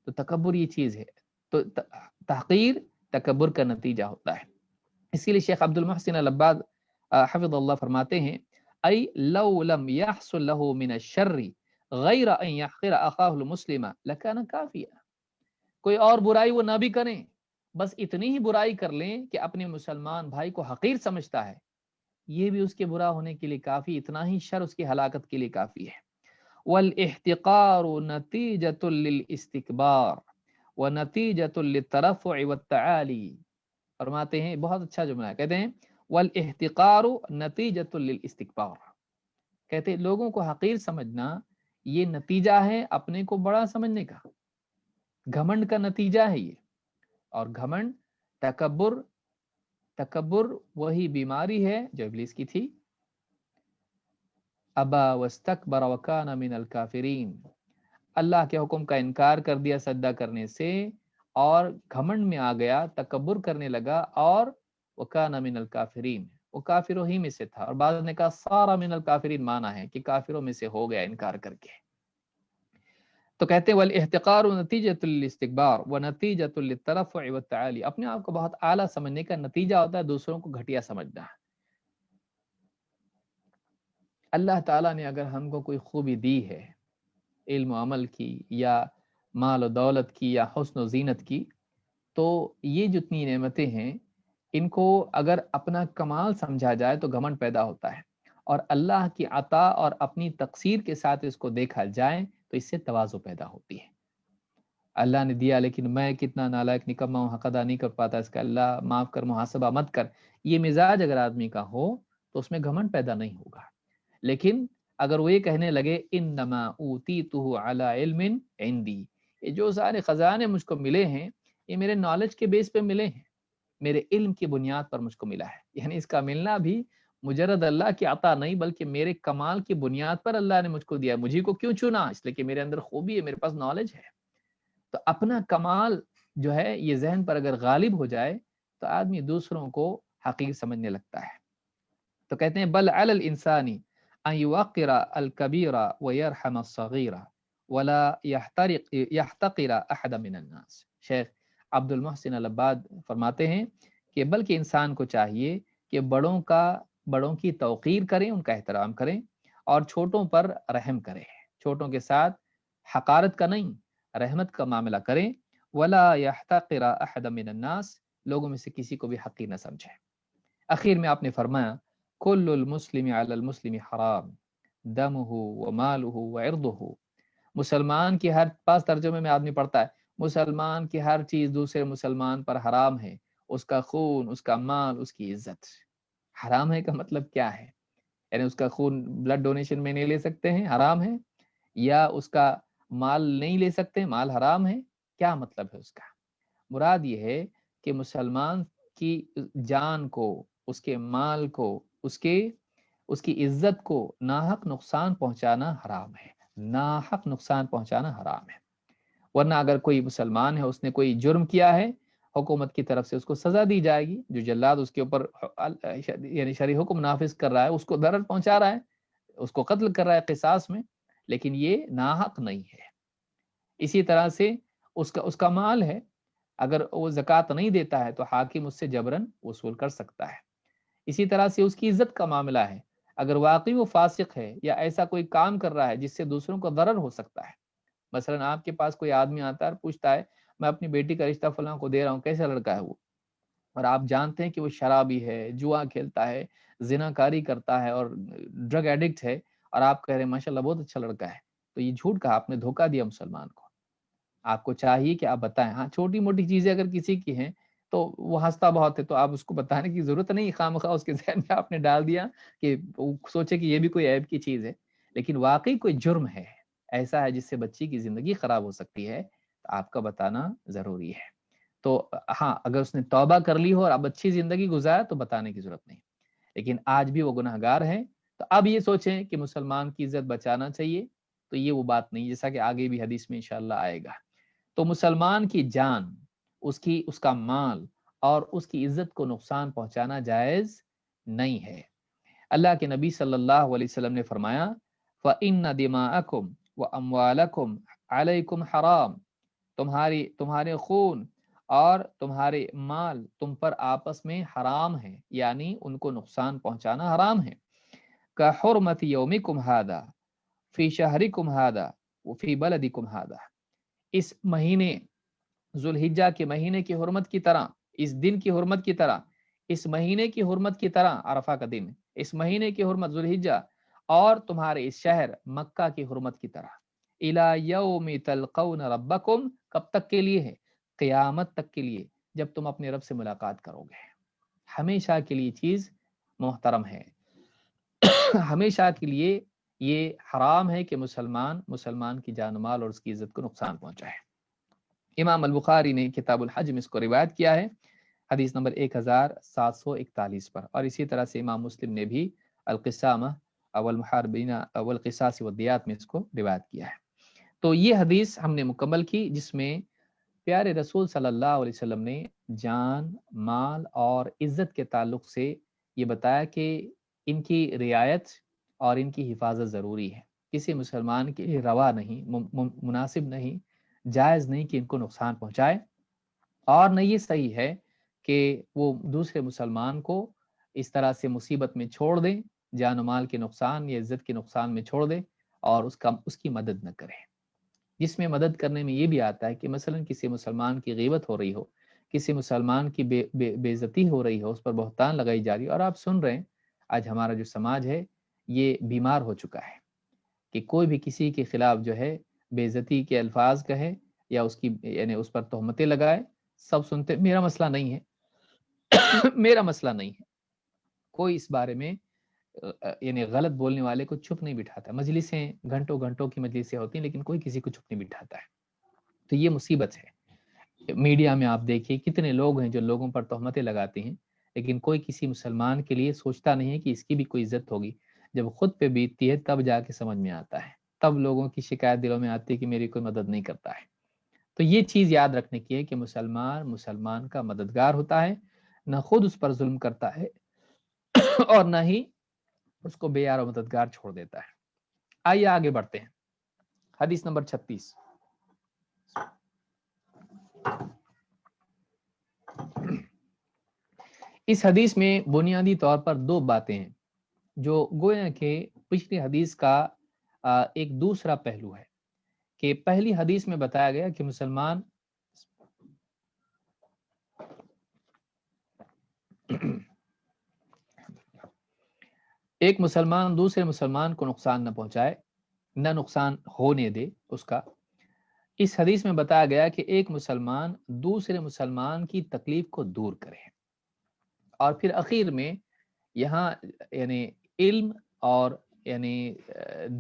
تو تکبر یہ چیز ہے، تو تحقیر تکبر کا نتیجہ ہوتا ہے۔ اسی لیے شیخ عبد المحسن العباد حفظ اللہ فرماتے ہیں، ای لو لم يحصل له من الشر غیر ان يحقر اخاه المسلم لكان کافیا، کوئی اور برائی وہ نہ بھی کریں، بس اتنی ہی برائی کر لیں کہ اپنے مسلمان بھائی کو حقیر سمجھتا ہے، یہ بھی اس کے برا ہونے کے لیے کافی، اتنا ہی شر اس کی ہلاکت کے لیے کافی ہے۔ والاحتقار نتیجۃ للاستکبار ونتیجۃ للترفع والتعالی، فرماتے ہیں بہت اچھا جملہ ہے، کہتے ہیں والاحتقار نتیجۃ للاستکبار، کہتے ہیں لوگوں کو حقیر سمجھنا یہ نتیجہ ہے اپنے کو بڑا سمجھنے کا، گھمنڈ کا نتیجہ ہے یہ۔ اور گھمنڈ، تکبر وہی بیماری ہے جو ابلیس کی تھی، ابا واستکبر وکان من الکافرین، اللہ کے حکم کا انکار کر دیا سجدہ کرنے سے، اور گھمنڈ میں آ گیا، تکبر کرنے لگا، اور وکان من الکافرین، وہ کافروں ہی میں سے تھا، اور بعض نے کہا سارا من الکافرین مانا ہے کہ کافروں میں سے ہو گیا انکار کر کے۔ تو کہتے ہیں والاحتقار نتیجۃ للاستکبار ونتیجۃ للترفع والتعالی، اپنے آپ کو بہت اعلیٰ سمجھنے کا نتیجہ ہوتا ہے دوسروں کو گھٹیا سمجھنا۔ اللہ تعالیٰ نے اگر ہم کو کوئی خوبی دی ہے، علم و عمل کی، یا مال و دولت کی، یا حسن و زینت کی، تو یہ جتنی نعمتیں ہیں ان کو اگر اپنا کمال سمجھا جائے تو گھمنڈ پیدا ہوتا ہے، اور اللہ کی عطا اور اپنی تقصیر کے ساتھ اس کو دیکھا جائے تو اس سے تواضع پیدا ہوتی ہے۔ اللہ نے دیا لیکن میں کتنا نالائق نکما ہوں، حق ادا نہیں کر پاتا اس کا، اللہ معاف کر، محاسبہ مت کر، یہ مزاج اگر آدمی کا ہو تو اس میں گھمنڈ پیدا نہیں ہوگا۔ لیکن اگر وہ یہ کہنے لگے انما اوتیتہ علی علم عندی، یہ جو سارے خزانے مجھ کو ملے ہیں یہ میرے نالج کے بیس پہ ملے ہیں، میرے علم کی بنیاد پر مجھ کو ملا ہے، یعنی اس کا ملنا بھی مجرد اللہ کی عطا نہیں بلکہ میرے کمال کی بنیاد پر اللہ نے مجھ کو دیا۔ مجھے کو کیوں چنا؟ اس لیے کہ میرے اندر خوبی ہے، میرے پاس نالج ہے۔ تو اپنا کمال جو ہے یہ ذہن پر اگر غالب ہو جائے تو آدمی دوسروں کو حقیر سمجھنے لگتا ہے۔ تو کہتے ہیں بل علی الانسان ان یوقر الکبیر ویرحم الصغیر ولا یحتقر احد من الناس، شیخ عبد المحسن العباد فرماتے ہیں کہ بلکہ انسان کو چاہیے کہ بڑوں کی توقیر کریں، ان کا احترام کریں، اور چھوٹوں پر رحم کریں، چھوٹوں کے ساتھ حقارت کا نہیں، رحمت کا معاملہ کریں. ولا يحتقر احد من الناس، لوگوں میں سے کسی کو بھی حقیر نہ سمجھے. اخیر میں آپ نے فرمایا کل المسلم علی المسلم حرام دمہ ومالہ وعرضہ. مسلمان کی ہر پاس ترجمے میں آدمی پڑھتا ہے مسلمان کی ہر چیز دوسرے مسلمان پر حرام ہے، اس کا خون، اس کا مال، اس کی عزت. حرام ہے کا مطلب کیا ہے؟ یعنی اس کا خون بلڈ ڈونیشن میں نہیں لے سکتے ہیں، حرام ہے، یا اس کا مال نہیں لے سکتے، مال حرام ہے؟ کیا مطلب ہے اس کا؟ مراد یہ ہے کہ مسلمان کی جان کو، اس کے مال کو، اس کی عزت کو ناحق نقصان پہنچانا حرام ہے. ناحق نقصان پہنچانا حرام ہے. ورنہ اگر کوئی مسلمان ہے، اس نے کوئی جرم کیا ہے، حکومت کی طرف سے اس کو سزا دی جائے گی. جو جلاد اس کے اوپر یعنی شرعی حکم نافذ کر رہا ہے، اس کو ضرر پہنچا رہا ہے، اس کو قتل کر رہا ہے قصاص میں، لیکن یہ ناحق نہیں ہے. اسی طرح سے اس کا مال ہے، اگر وہ زکوٰۃ نہیں دیتا ہے تو حاکم اس سے جبراً وصول کر سکتا ہے. اسی طرح سے اس کی عزت کا معاملہ ہے، اگر واقعی وہ فاسق ہے یا ایسا کوئی کام کر رہا ہے جس سے دوسروں کو ضرر ہو سکتا ہے. مثلا آپ کے پاس کوئی آدمی آتا ہے اور پوچھتا ہے میں اپنی بیٹی کا رشتہ فلاں کو دے رہا ہوں، کیسا لڑکا ہے وہ، اور آپ جانتے ہیں کہ وہ شرابی ہے، جوا کھیلتا ہے، زنا کاری کرتا ہے اور ڈرگ ایڈکٹ ہے، اور آپ کہہ رہے ہیں ماشاءاللہ بہت اچھا لڑکا ہے، تو یہ جھوٹ کہا، آپ نے دھوکہ دیا مسلمان کو. آپ کو چاہیے کہ آپ بتائیں. ہاں چھوٹی موٹی چیزیں اگر کسی کی ہیں تو وہ ہنستا بہت ہے، تو آپ اس کو بتانے کی ضرورت نہیں، خواہ اس کے ذہن میں آپ نے ڈال دیا کہ وہ سوچے کہ یہ بھی کوئی عیب کی چیز ہے. لیکن واقعی کوئی جرم ہے، ایسا ہے جس سے بچی کی زندگی خراب ہو سکتی ہے، تو آپ کا بتانا ضروری ہے. تو ہاں اگر اس نے توبہ کر لی ہو اور اب اچھی زندگی گزارا تو بتانے کی ضرورت نہیں. لیکن آج بھی وہ گناہ گار ہے، تو اب یہ سوچیں کہ مسلمان کی عزت بچانا چاہیے، تو یہ وہ بات نہیں، جیسا کہ آگے بھی حدیث میں انشاءاللہ آئے گا. تو مسلمان کی جان، اس کا مال اور اس کی عزت کو نقصان پہنچانا جائز نہیں ہے. اللہ کے نبی صلی اللہ علیہ وسلم نے فرمایا فَإِنَّ دِمَاءَكُمْ وَأَمْوَالَكُمْ عَلَيْكُمْ حرام، تمہارے خون اور تمہارے مال تم پر آپس میں حرام ہیں، یعنی ان کو نقصان پہنچانا حرام ہے. كَحُرْمَةِ يَوْمِكُمْ هَذَا فِي شَهْرِكُمْ هَذَا وَفِي بَلَدِكُمْ هَذَا. اس مہینے ذوالحجہ کے مہینے کی حرمت کی طرح، اس دن کی حرمت کی طرح، اس مہینے کی حرمت کی طرح، عرفہ کا دن، اس مہینے کی حرمت ذوالحجہ، اور تمہارے اس شہر مکہ کی حرمت کی طرح. الی یوم تلقون ربکم، کب تک کے لیے ہے؟ قیامت تک کے لیے، جب تم اپنے رب سے ملاقات کرو گے. ہمیشہ کے لیے چیز محترم ہے. ہمیشہ کے لیے یہ حرام ہے کہ مسلمان کی جان و مال اور اس کی عزت کو نقصان پہنچائے. امام البخاری نے کتاب الحج میں اس کو روایت کیا ہے، حدیث نمبر 1741 پر، اور اسی طرح سے امام مسلم نے بھی القسامہ والمحاربین والقصاص والدیات میں اس کو روایت کیا ہے. تو یہ حدیث ہم نے مکمل کی، جس میں پیارے رسول صلی اللہ علیہ وسلم نے جان، مال اور عزت کے تعلق سے یہ بتایا کہ ان کی رعایت اور ان کی حفاظت ضروری ہے. کسی مسلمان کے لیے روا نہیں، مناسب نہیں، جائز نہیں کہ ان کو نقصان پہنچائے، اور نہ یہ صحیح ہے کہ وہ دوسرے مسلمان کو اس طرح سے مصیبت میں چھوڑ دیں، جان و مال کے نقصان یا عزت کے نقصان میں چھوڑ دیں اور اس کی مدد نہ کریں. جس میں مدد کرنے میں یہ بھی آتا ہے کہ مثلا کسی مسلمان کی غیبت ہو رہی ہو، کسی مسلمان کی بے عزتی ہو رہی ہو، اس پر بہتان لگائی جا رہی ہے، اور آپ سن رہے ہیں آج ہمارا جو سماج ہے یہ بیمار ہو چکا ہے کہ کوئی بھی کسی کے خلاف جو ہے بے عزتی کے الفاظ کہے یا اس کی یعنی اس پر تہمتیں لگائے، سب سنتے میرا مسئلہ نہیں ہے میرا مسئلہ نہیں ہے. کوئی اس بارے میں یعنی غلط بولنے والے کو چپ نہیں بٹھاتا. مجلسیں گھنٹوں گھنٹوں کی مجلسیں ہوتی ہیں لیکن کوئی کسی کو چپ نہیں بٹھاتا ہے. تو یہ مصیبت ہے. میڈیا میں آپ دیکھیے کتنے لوگ ہیں جو لوگوں پر تہمتیں لگاتے ہیں، لیکن کوئی کسی مسلمان کے لیے سوچتا نہیں ہے کہ اس کی بھی کوئی عزت ہوگی. جب خود پہ بیتتی ہے تب جا کے سمجھ میں آتا ہے، تب لوگوں کی شکایت دلوں میں آتی ہے کہ میری کوئی مدد نہیں کرتا ہے. تو یہ چیز یاد رکھنے کی ہے کہ مسلمان کا مددگار ہوتا ہے، نہ خود اس پر ظلم کرتا ہے اور نہ ہی اس کو بے یار و مددگار چھوڑ دیتا ہے. آئیے آگے بڑھتے ہیں. حدیث نمبر 36. اس حدیث میں بنیادی طور پر دو باتیں ہیں جو گویا کہ پچھلی حدیث کا ایک دوسرا پہلو ہے کہ پہلی حدیث میں بتایا گیا کہ مسلمان ایک مسلمان دوسرے مسلمان کو نقصان نہ پہنچائے، نہ نقصان ہونے دے اس کا۔ اس حدیث میں بتایا گیا کہ ایک مسلمان دوسرے مسلمان کی تکلیف کو دور کرے، اور پھر اخیر میں یہاں یعنی علم اور یعنی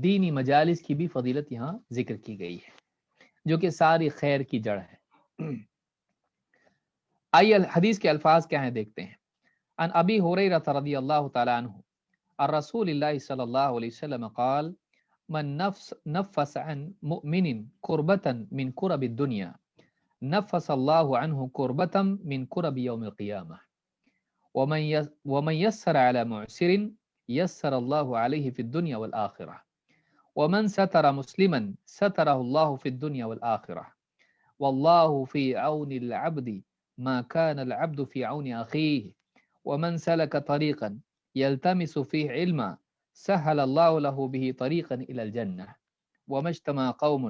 دینی مجالس کی بھی فضیلت یہاں ذکر کی گئی ہے، جو کہ ساری خیر کی جڑ ہے۔ آئیے حدیث کے الفاظ کیا ہیں دیکھتے ہیں۔ عن ابی ہریرہ رضی اللہ تعالی عنہ عن رسول اللہ صلی اللہ علیہ وسلم قال من نفس عن مؤمن كربة من كرب الدنيا نفس الله عنه كربة من كرب يوم القيامة ومن يسر على معسر يسر الله عليه في الدنيا والآخرة ومن ستر مسلما ستره الله في الدنيا والآخرة والله في عون العبد ما كان العبد في عون أخيه ومن سلك طريقا يلتمس فيه علما سهل الله له به طريقا إلى الجنة وما اجتمع قوم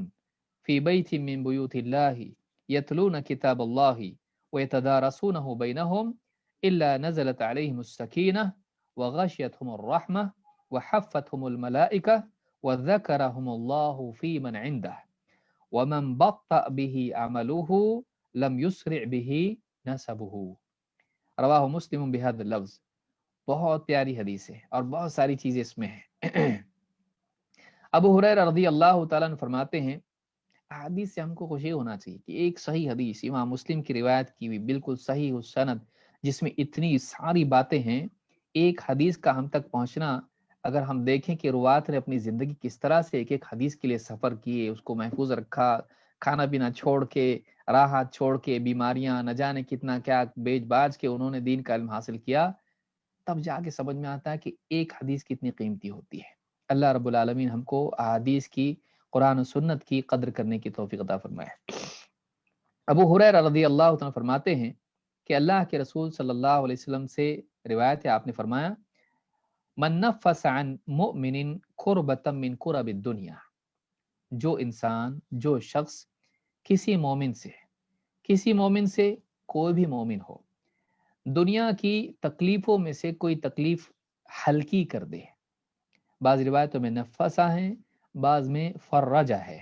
في بيت من بيوت الله يتلون كتاب الله ويتدارسونه بينهم إلا نزلت عليهم السكينة وغشيتهم الرحمة وحفتهم الملائكة وذكرهم الله في من عنده ومن بطأ به عمله لم يسرع به نسبه رواہ مسلم بہذا اللفظ۔ بہت پیاری حدیث ہے اور بہت ساری چیزیں اس میں ہیں۔ ابو ہریرہ رضی اللہ تعالیٰ عنہ فرماتے ہیں، حدیث سے ہم کو خوشی ہونا چاہیے کہ ایک صحیح حدیث امام مسلم کی روایت کی ہوئی بالکل صحیح السند، جس میں اتنی ساری باتیں ہیں، ایک حدیث کا ہم تک پہنچنا، اگر ہم دیکھیں کہ روات نے اپنی زندگی کس طرح سے ایک ایک حدیث کے لیے سفر کیے، اس کو محفوظ رکھا، کھانا پینا چھوڑ کے، راحت چھوڑ کے، بیماریاں نہ جانے کتنا کیا بیچ باج کے انہوں نے دین کا علم حاصل کیا، تب جا کے سمجھ میں آتا ہے کہ ایک حدیث کتنی قیمتی ہوتی ہے۔ اللہ رب العالمین ہم کو احادیث کی، قرآن و سنت کی قدر کرنے کی توفیق عطا فرمائے۔ ابو ہریرہ رضی اللہ عنہ فرماتے ہیں کہ اللہ کے رسول صلی اللہ علیہ وسلم سے روایت ہے، آپ نے فرمایا من نفس عن مؤمن کربۃ من کرب الدنیا، جو انسان، جو شخص کسی مومن سے کوئی بھی مومن ہو، دنیا کی تکلیفوں میں سے کوئی تکلیف ہلکی کر دے۔ بعض روایتوں میں نفسہ ہیں، بعض میں فرجہ ہے۔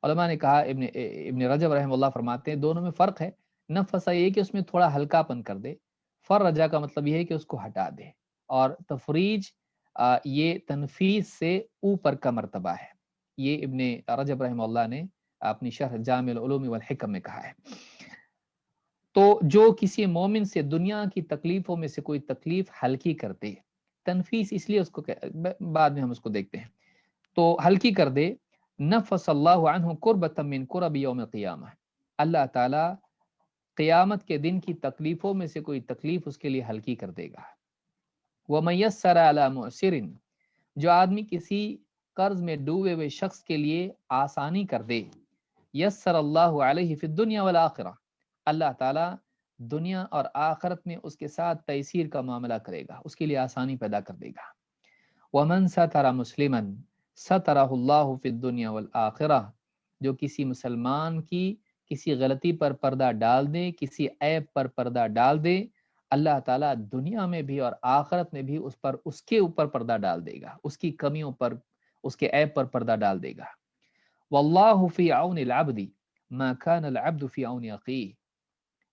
علماء نے کہا، ابن رجب رحمہ اللہ فرماتے ہیں دونوں میں فرق ہے۔ نفسہ یہ کہ اس میں تھوڑا ہلکا پن کر دے، فرجہ کا مطلب یہ ہے کہ اس کو ہٹا دے، اور تفریج یہ تنفیذ سے اوپر کا مرتبہ ہے۔ یہ ابن رجب رحمہ اللہ نے اپنی شرح جامع العلوم والحکم میں کہا ہے۔ تو جو کسی مومن سے دنیا کی تکلیفوں میں سے کوئی تکلیف ہلکی کر دے، تنفیس اس لیے اس کو بعد میں ہم اس کو دیکھتے ہیں، تو ہلکی کر دے، نفس اللہ عنہ کربۃ من کرب یوم القیامہ، اللہ تعالی قیامت کے دن کی تکلیفوں میں سے کوئی تکلیف اس کے لیے ہلکی کر دے گا۔ وَمَن يَسَّرَ عَلَى مُعْسِرٍ، جو آدمی کسی قرض میں ڈوبے ہوئے شخص کے لیے آسانی کر دے، یسر اللہ علیہ فی الدنیا والآخرہ، اللہ تعالیٰ دنیا اور آخرت میں اس کے ساتھ تیسیر کا معاملہ کرے گا، اس کے لیے آسانی پیدا کر دے گا۔ وَمَن سَتَرَ مُسْلِمًا سَتَرَهُ اللَّهُ فِي الدُّنْيَا وَالْآخِرَةِ، جو کسی مسلمان کی کسی غلطی پر پردہ ڈال دے، کسی عیب پر پردہ ڈال دے، اللہ تعالیٰ دنیا میں بھی اور آخرت میں بھی اس کے اوپر پردہ ڈال دے گا، اس کی کمیوں پر، اس کے عیب پر پردہ ڈال دے گا۔ واللہ فی عون العبد ما کان العبد فی عون اخیہ،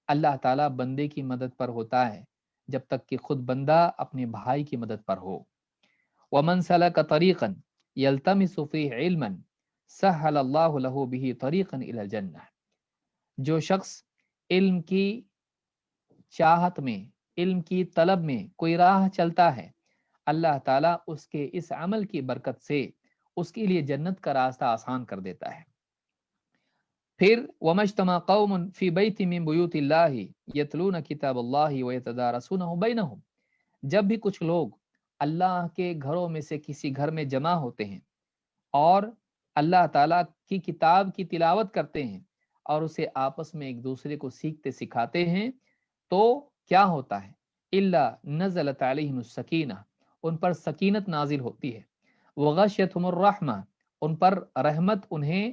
اللہ تعالیٰ بندے کی مدد پر ہوتا ہے جب تک کہ خود بندہ اپنے بھائی کی مدد پر ہو۔ ومن سلک طریقا یلتمس فیہ علما سہل اللہ لہ بہ طریقا الی الجنہ، جو شخص علم کی چاہت میں، علم کی طلب میں کوئی راہ چلتا ہے، اللہ تعالیٰ اس کے اس عمل کی برکت سے اس کے لیے جنت کا راستہ آسان کر دیتا ہے۔ پھر وَمَجْتَمَعَ قَوْمٌ فِي بَيْتٍ مِّن بُيُوتِ اللَّهِ يَتْلُونَ كِتَابَ اللَّهِ وَيَتَدَارَسُونَهُ بَيْنَهُمْ، جب بھی کچھ لوگ اللہ کے گھروں میں سے کسی گھر میں جمع ہوتے ہیں اور اللہ تعالیٰ کی کتاب کی تلاوت کرتے ہیں اور اسے آپس میں ایک دوسرے کو سیکھتے سکھاتے ہیں، تو کیا ہوتا ہے؟ الا نزلت علیہم السکینہ، ان پر سکینت نازل ہوتی ہے، وغشیتہم الرحمہ، ان پر رحمت انہیں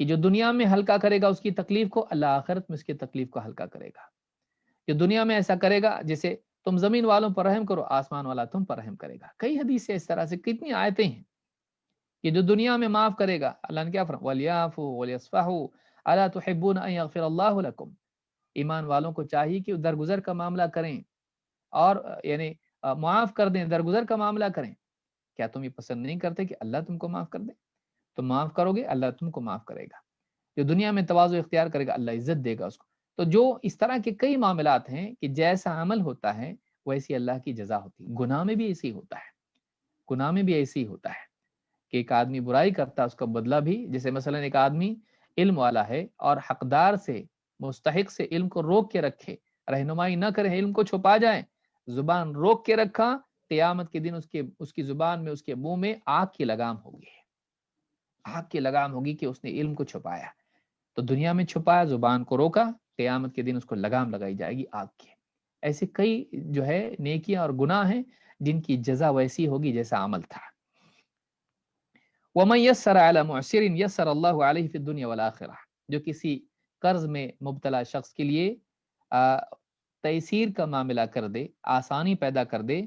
کہ جو دنیا میں ہلکا کرے گا اس کی تکلیف کو، اللہ آخرت میں اس کی تکلیف کو ہلکا کرے گا۔ جو دنیا میں ایسا کرے گا جیسے تم زمین والوں پر رحم کرو، آسمان والا تم پر رحم کرے گا۔ کئی حدیث سے اس طرح سے کتنی آیتیں ہیں کہ جو دنیا میں معاف کرے گا، اللہ نے کیا فرمایا، وَلْيَعْفُوا وَلْيَصْفَحُوا أَلَا تُحِبُّونَ أَن يَغْفِرَ اللَّهُ لَكُمْ۔ ایمان والوں کو چاہیے کہ درگزر کا معاملہ کریں اور یعنی معاف کر دیں، درگزر کا معاملہ کریں۔ کیا تم یہ پسند نہیں کرتے کہ اللہ تم کو معاف کر دے؟ تم معاف کرو گے، اللہ تم کو معاف کرے گا۔ جو دنیا میں تواضع اختیار کرے گا، اللہ عزت دے گا اس کو۔ تو جو اس طرح کے کئی معاملات ہیں کہ جیسا عمل ہوتا ہے ویسی اللہ کی جزا ہوتی ہے۔ گناہ میں بھی ایسے ہی ہوتا ہے، گناہ میں بھی ایسے ہی ہوتا ہے کہ ایک آدمی برائی کرتا ہے، اس کا بدلہ بھی، جیسے مثلا ایک آدمی علم والا ہے اور حقدار سے، مستحق سے علم کو روک کے رکھے، رہنمائی نہ کرے، علم کو چھپا جائے، زبان روک کے رکھا، قیامت کے دن اس کی زبان میں، اس کے منہ میں آگ کی لگام ہوگی، آگ کی لگام ہوگی کہ اس نے علم کو چھپایا۔ تو دنیا میں چھپایا، زبان کو روکا، قیامت کے دن اس کو لگام لگائی جائے گی آگ کی۔ ایسے کئی جو ہے نیکیاں اور گناہ ہیں جن کی جزا ویسی ہوگی جیسا عمل تھا۔ وَمَن يَسَّرَ عَلَى مُعْسِرٍ يَسَّرَ اللَّهُ عَلَيْهِ فِي الدُّنْيَا وَالْآخِرَةِ، جو کسی قرض میں مبتلا شخص کے لیے تیسیر کا معاملہ کر دے، آسانی پیدا کر دے،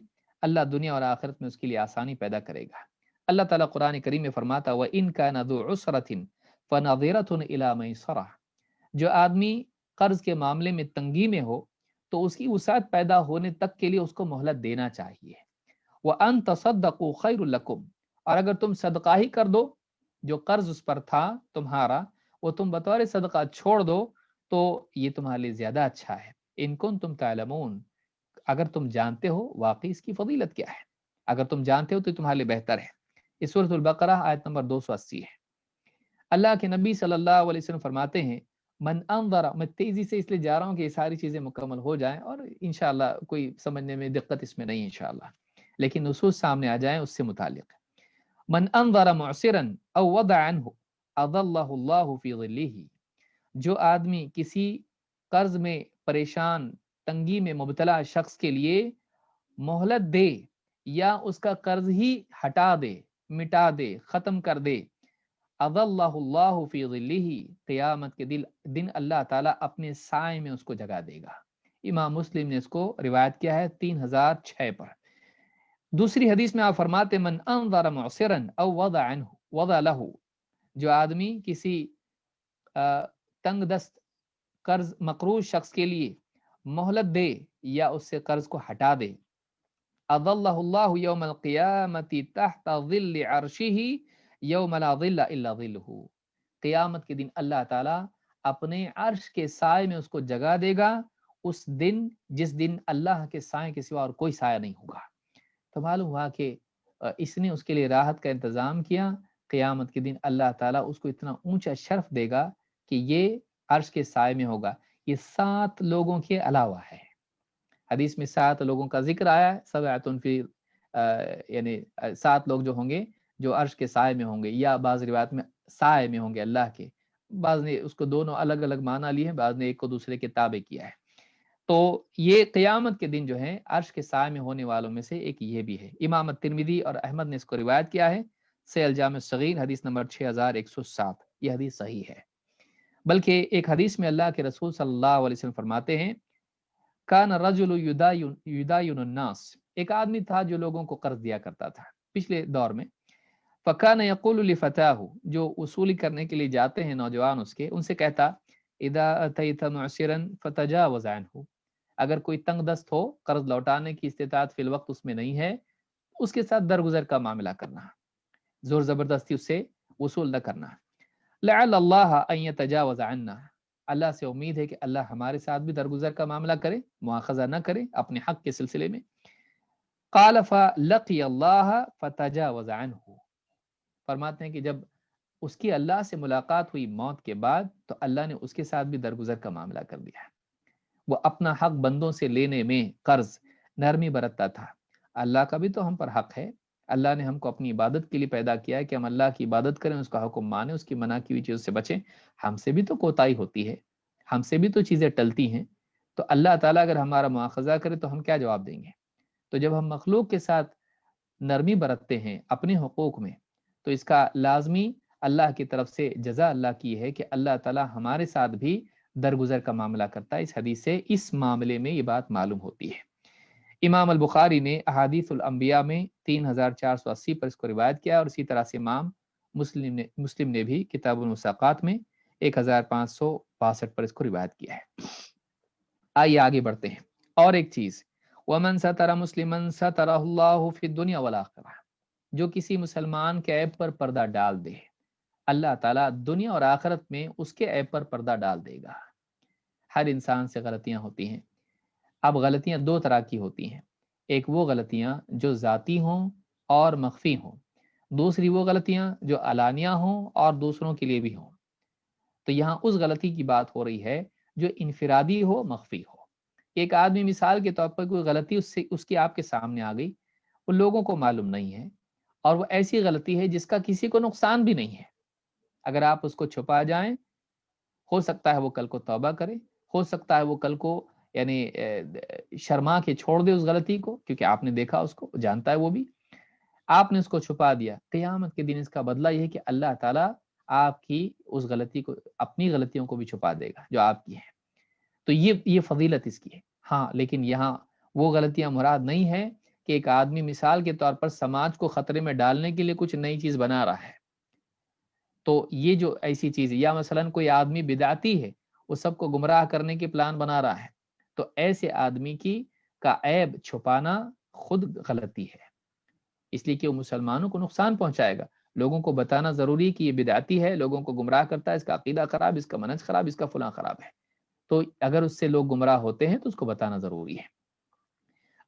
اللہ دنیا اور آخرت میں اس کے لیے آسانی پیدا کرے گا۔ اللہ تعالیٰ قرآن کریم میں فرماتا ہے وَإِن كَانَ ذُو عُسْرَةٍ فَنَظِرَةٌ إِلَىٰ مَيْسَرَةٍ، جو آدمی قرض کے معاملے میں تنگی میں ہو تو اس کی وسعت پیدا ہونے تک کے لیے اس کو مہلت دینا چاہیے۔ وَأَن تَصَدَّقُوا خَيْرٌ لَكُمْ، اور اگر تم صدقہ ہی کر دو، جو قرض اس پر تھا تمہارا وہ تم بطور صدقہ چھوڑ دو تو یہ تمہارے لیے زیادہ اچھا ہے۔ ان کنتم تعلمون، اگر تم جانتے ہو واقعی اس کی فضیلت کیا ہے، اگر تم جانتے ہو تو تمہارے لیے بہتر ہے۔ اس سورۃ البقرہ آیت نمبر 280 ہے۔ اللہ کے نبی صلی اللہ علیہ وسلم فرماتے ہیں من انظر، میں تیزی سے اس لیے جا رہا ہوں کہ یہ ساری چیزیں مکمل ہو جائیں اور انشاءاللہ کوئی سمجھنے میں دقت اس میں نہیں انشاءاللہ، لیکن نصوص سامنے آ جائیں اس سے متعلق۔ من انظر معسرا او وضع عنہ اظلہ اللہ فی ظلہ، جو آدمی کسی قرض میں پریشان، تنگی میں مبتلا شخص کے لیے مہلت دے یا اس کا قرض ہی ہٹا دے، مٹا دے، ختم کر دے، اظلہ اللہ فی ظلہ، قیامت کے دن اللہ تعالیٰ اپنے سائے میں اس کو جگہ دے گا۔ امام مسلم نے اس کو روایت کیا ہے 3006 پر۔ دوسری حدیث میں آپ فرماتے من انظر معسرا او وضع عنہ وضع لہ، جو آدمی کسی تنگ دست قرض مقروض شخص کے لیے مہلت دے یا اس سے قرض کو ہٹا دے، اظلہ اللہ یوم القیامت تحت ظل عرشہ یوم لا ظل الا ظلہ، قیامت کے دن اللہ تعالیٰ اپنے عرش کے سائے میں اس کو جگہ دے گا، اس دن جس دن اللہ کے سائے کے سوا اور کوئی سایہ نہیں ہوگا۔ تو معلوم ہوا کہ اس نے اس کے لیے راحت کا انتظام کیا، قیامت کے دن اللہ تعالیٰ اس کو اتنا اونچا شرف دے گا کہ یہ عرش کے سائے میں ہوگا۔ یہ 7 لوگوں کے علاوہ ہے، حدیث میں 7 لوگوں کا ذکر آیا ہے، سبعۃ فی یعنی 7 لوگ جو ہوں گے جو عرش کے سائے میں ہوں گے، یا بعض روایت میں سائے میں ہوں گے اللہ کے، بعض نے اس کو دونوں الگ الگ معنی لیے ہیں، بعض نے ایک کو دوسرے کے تابع کیا ہے۔ تو یہ قیامت کے دن جو ہے عرش کے سائے میں ہونے والوں میں سے ایک یہ بھی ہے۔ امام ترمذی اور احمد نے اس کو روایت کیا ہے، سیل جامع صغیر حدیث نمبر 6107، یہ حدیث صحیح ہے۔ بلکہ ایک حدیث میں اللہ کے رسول صلی اللہ علیہ وسلم فرماتے ہیں کان الرجل یداین الناس، ایک آدمی تھا جو لوگوں کو قرض دیا کرتا تھا پچھلے دور میں، فکان یقول لفتاہ، جو وصولی کرنے کے لیے جاتے ہیں نوجوان اس کے، ان سے کہتا اذا اتیت معسرا فتجاوز عنہ، اگر کوئی تنگ دست ہو، قرض لوٹانے کی استطاعت فی الوقت اس میں نہیں ہے، اس کے ساتھ درگزر کا معاملہ کرنا، زور زبردستی اس سے وصول نہ کرنا۔ لعل اللہ ان یتجاوز عنا، اللہ سے امید ہے کہ اللہ ہمارے ساتھ بھی درگزر کا معاملہ کرے، مواخذہ نہ کرے اپنے حق کے سلسلے میں۔ قال فلقی اللہ فتجاوز عنہ، فرماتے ہیں کہ جب اس کی اللہ سے ملاقات ہوئی موت کے بعد تو اللہ نے اس کے ساتھ بھی درگزر کا معاملہ کر دیا۔ وہ اپنا حق بندوں سے لینے میں قرض نرمی برتتا تھا۔ اللہ کا بھی تو ہم پر حق ہے، اللہ نے ہم کو اپنی عبادت کے لیے پیدا کیا ہے کہ ہم اللہ کی عبادت کریں، اس کا حکم مانیں، اس کی منع کی ہوئی چیزوں سے بچیں۔ ہم سے بھی تو کوتاہی ہوتی ہے، ہم سے بھی تو چیزیں ٹلتی ہیں، تو اللہ تعالیٰ اگر ہمارا مواخذہ کرے تو ہم کیا جواب دیں گے؟ تو جب ہم مخلوق کے ساتھ نرمی برتتے ہیں اپنے حقوق میں تو اس کا لازمی اللہ کی طرف سے جزا اللہ کی ہے کہ اللہ تعالیٰ ہمارے ساتھ بھی درگزر کا معاملہ کرتا ہے۔ اس حدیث سے اس معاملے میں یہ بات معلوم ہوتی ہے۔ امام البخاری نے احادیث الانبیاء میں 3480 پر اس کو روایت کیا، اور اسی طرح سے امام مسلم نے بھی کتاب المساقات میں 1562 پر اس کو روایت کیا ہے۔ آئیے آگے بڑھتے ہیں۔ اور ایک چیز، وَمَن سَتَرَ مُسْلِمًا سَتَرَهُ اللَّهُ فِي الدُّنْيَا وَالْآخِرَةِ، جو کسی مسلمان کے عیب پر پردہ ڈال دے، اللہ تعالیٰ دنیا اور آخرت میں اس کے عیب پر پردہ ڈال دے گا۔ ہر انسان سے غلطیاں ہوتی ہیں۔ اب غلطیاں دو طرح کی ہوتی ہیں، ایک وہ غلطیاں جو ذاتی ہوں اور مخفی ہوں، دوسری وہ غلطیاں جو علانیہ ہوں اور دوسروں کے لیے بھی ہوں۔ تو یہاں اس غلطی کی بات ہو رہی ہے جو انفرادی ہو، مخفی ہو۔ ایک آدمی مثال کے طور پر کوئی غلطی اس کی آپ کے سامنے آ گئی، وہ لوگوں کو معلوم نہیں ہے، اور وہ ایسی غلطی ہے جس کا کسی کو نقصان بھی نہیں ہے۔ اگر آپ اس کو چھپا جائیں، ہو سکتا ہے وہ کل کو توبہ کرے، ہو سکتا ہے وہ کل کو یعنی شرما کے چھوڑ دے اس غلطی کو، کیونکہ آپ نے دیکھا اس کو، جانتا ہے وہ بھی۔ آپ نے اس کو چھپا دیا، قیامت کے دن اس کا بدلہ یہ ہے کہ اللہ تعالیٰ آپ کی اس غلطی کو، اپنی غلطیوں کو بھی چھپا دے گا جو آپ کی ہیں۔ تو یہ فضیلت اس کی ہے۔ ہاں، لیکن یہاں وہ غلطیاں مراد نہیں ہے کہ ایک آدمی مثال کے طور پر سماج کو خطرے میں ڈالنے کے لیے کچھ نئی چیز بنا رہا ہے، تو یہ جو ایسی چیز ہے، یا مثلا کوئی آدمی بدعتی ہے، وہ سب کو گمراہ کرنے کے پلان بنا رہا ہے، تو ایسے آدمی کا عیب چھپانا خود غلطی ہے، اس لیے کہ وہ مسلمانوں کو نقصان پہنچائے گا۔ لوگوں کو بتانا ضروری کہ یہ بدعتی ہے، لوگوں کو گمراہ کرتا ہے، اس کا عقیدہ خراب، اس کا منہج خراب، اس کا فلاں خراب ہے، تو اگر اس سے لوگ گمراہ ہوتے ہیں تو اس کو بتانا ضروری ہے۔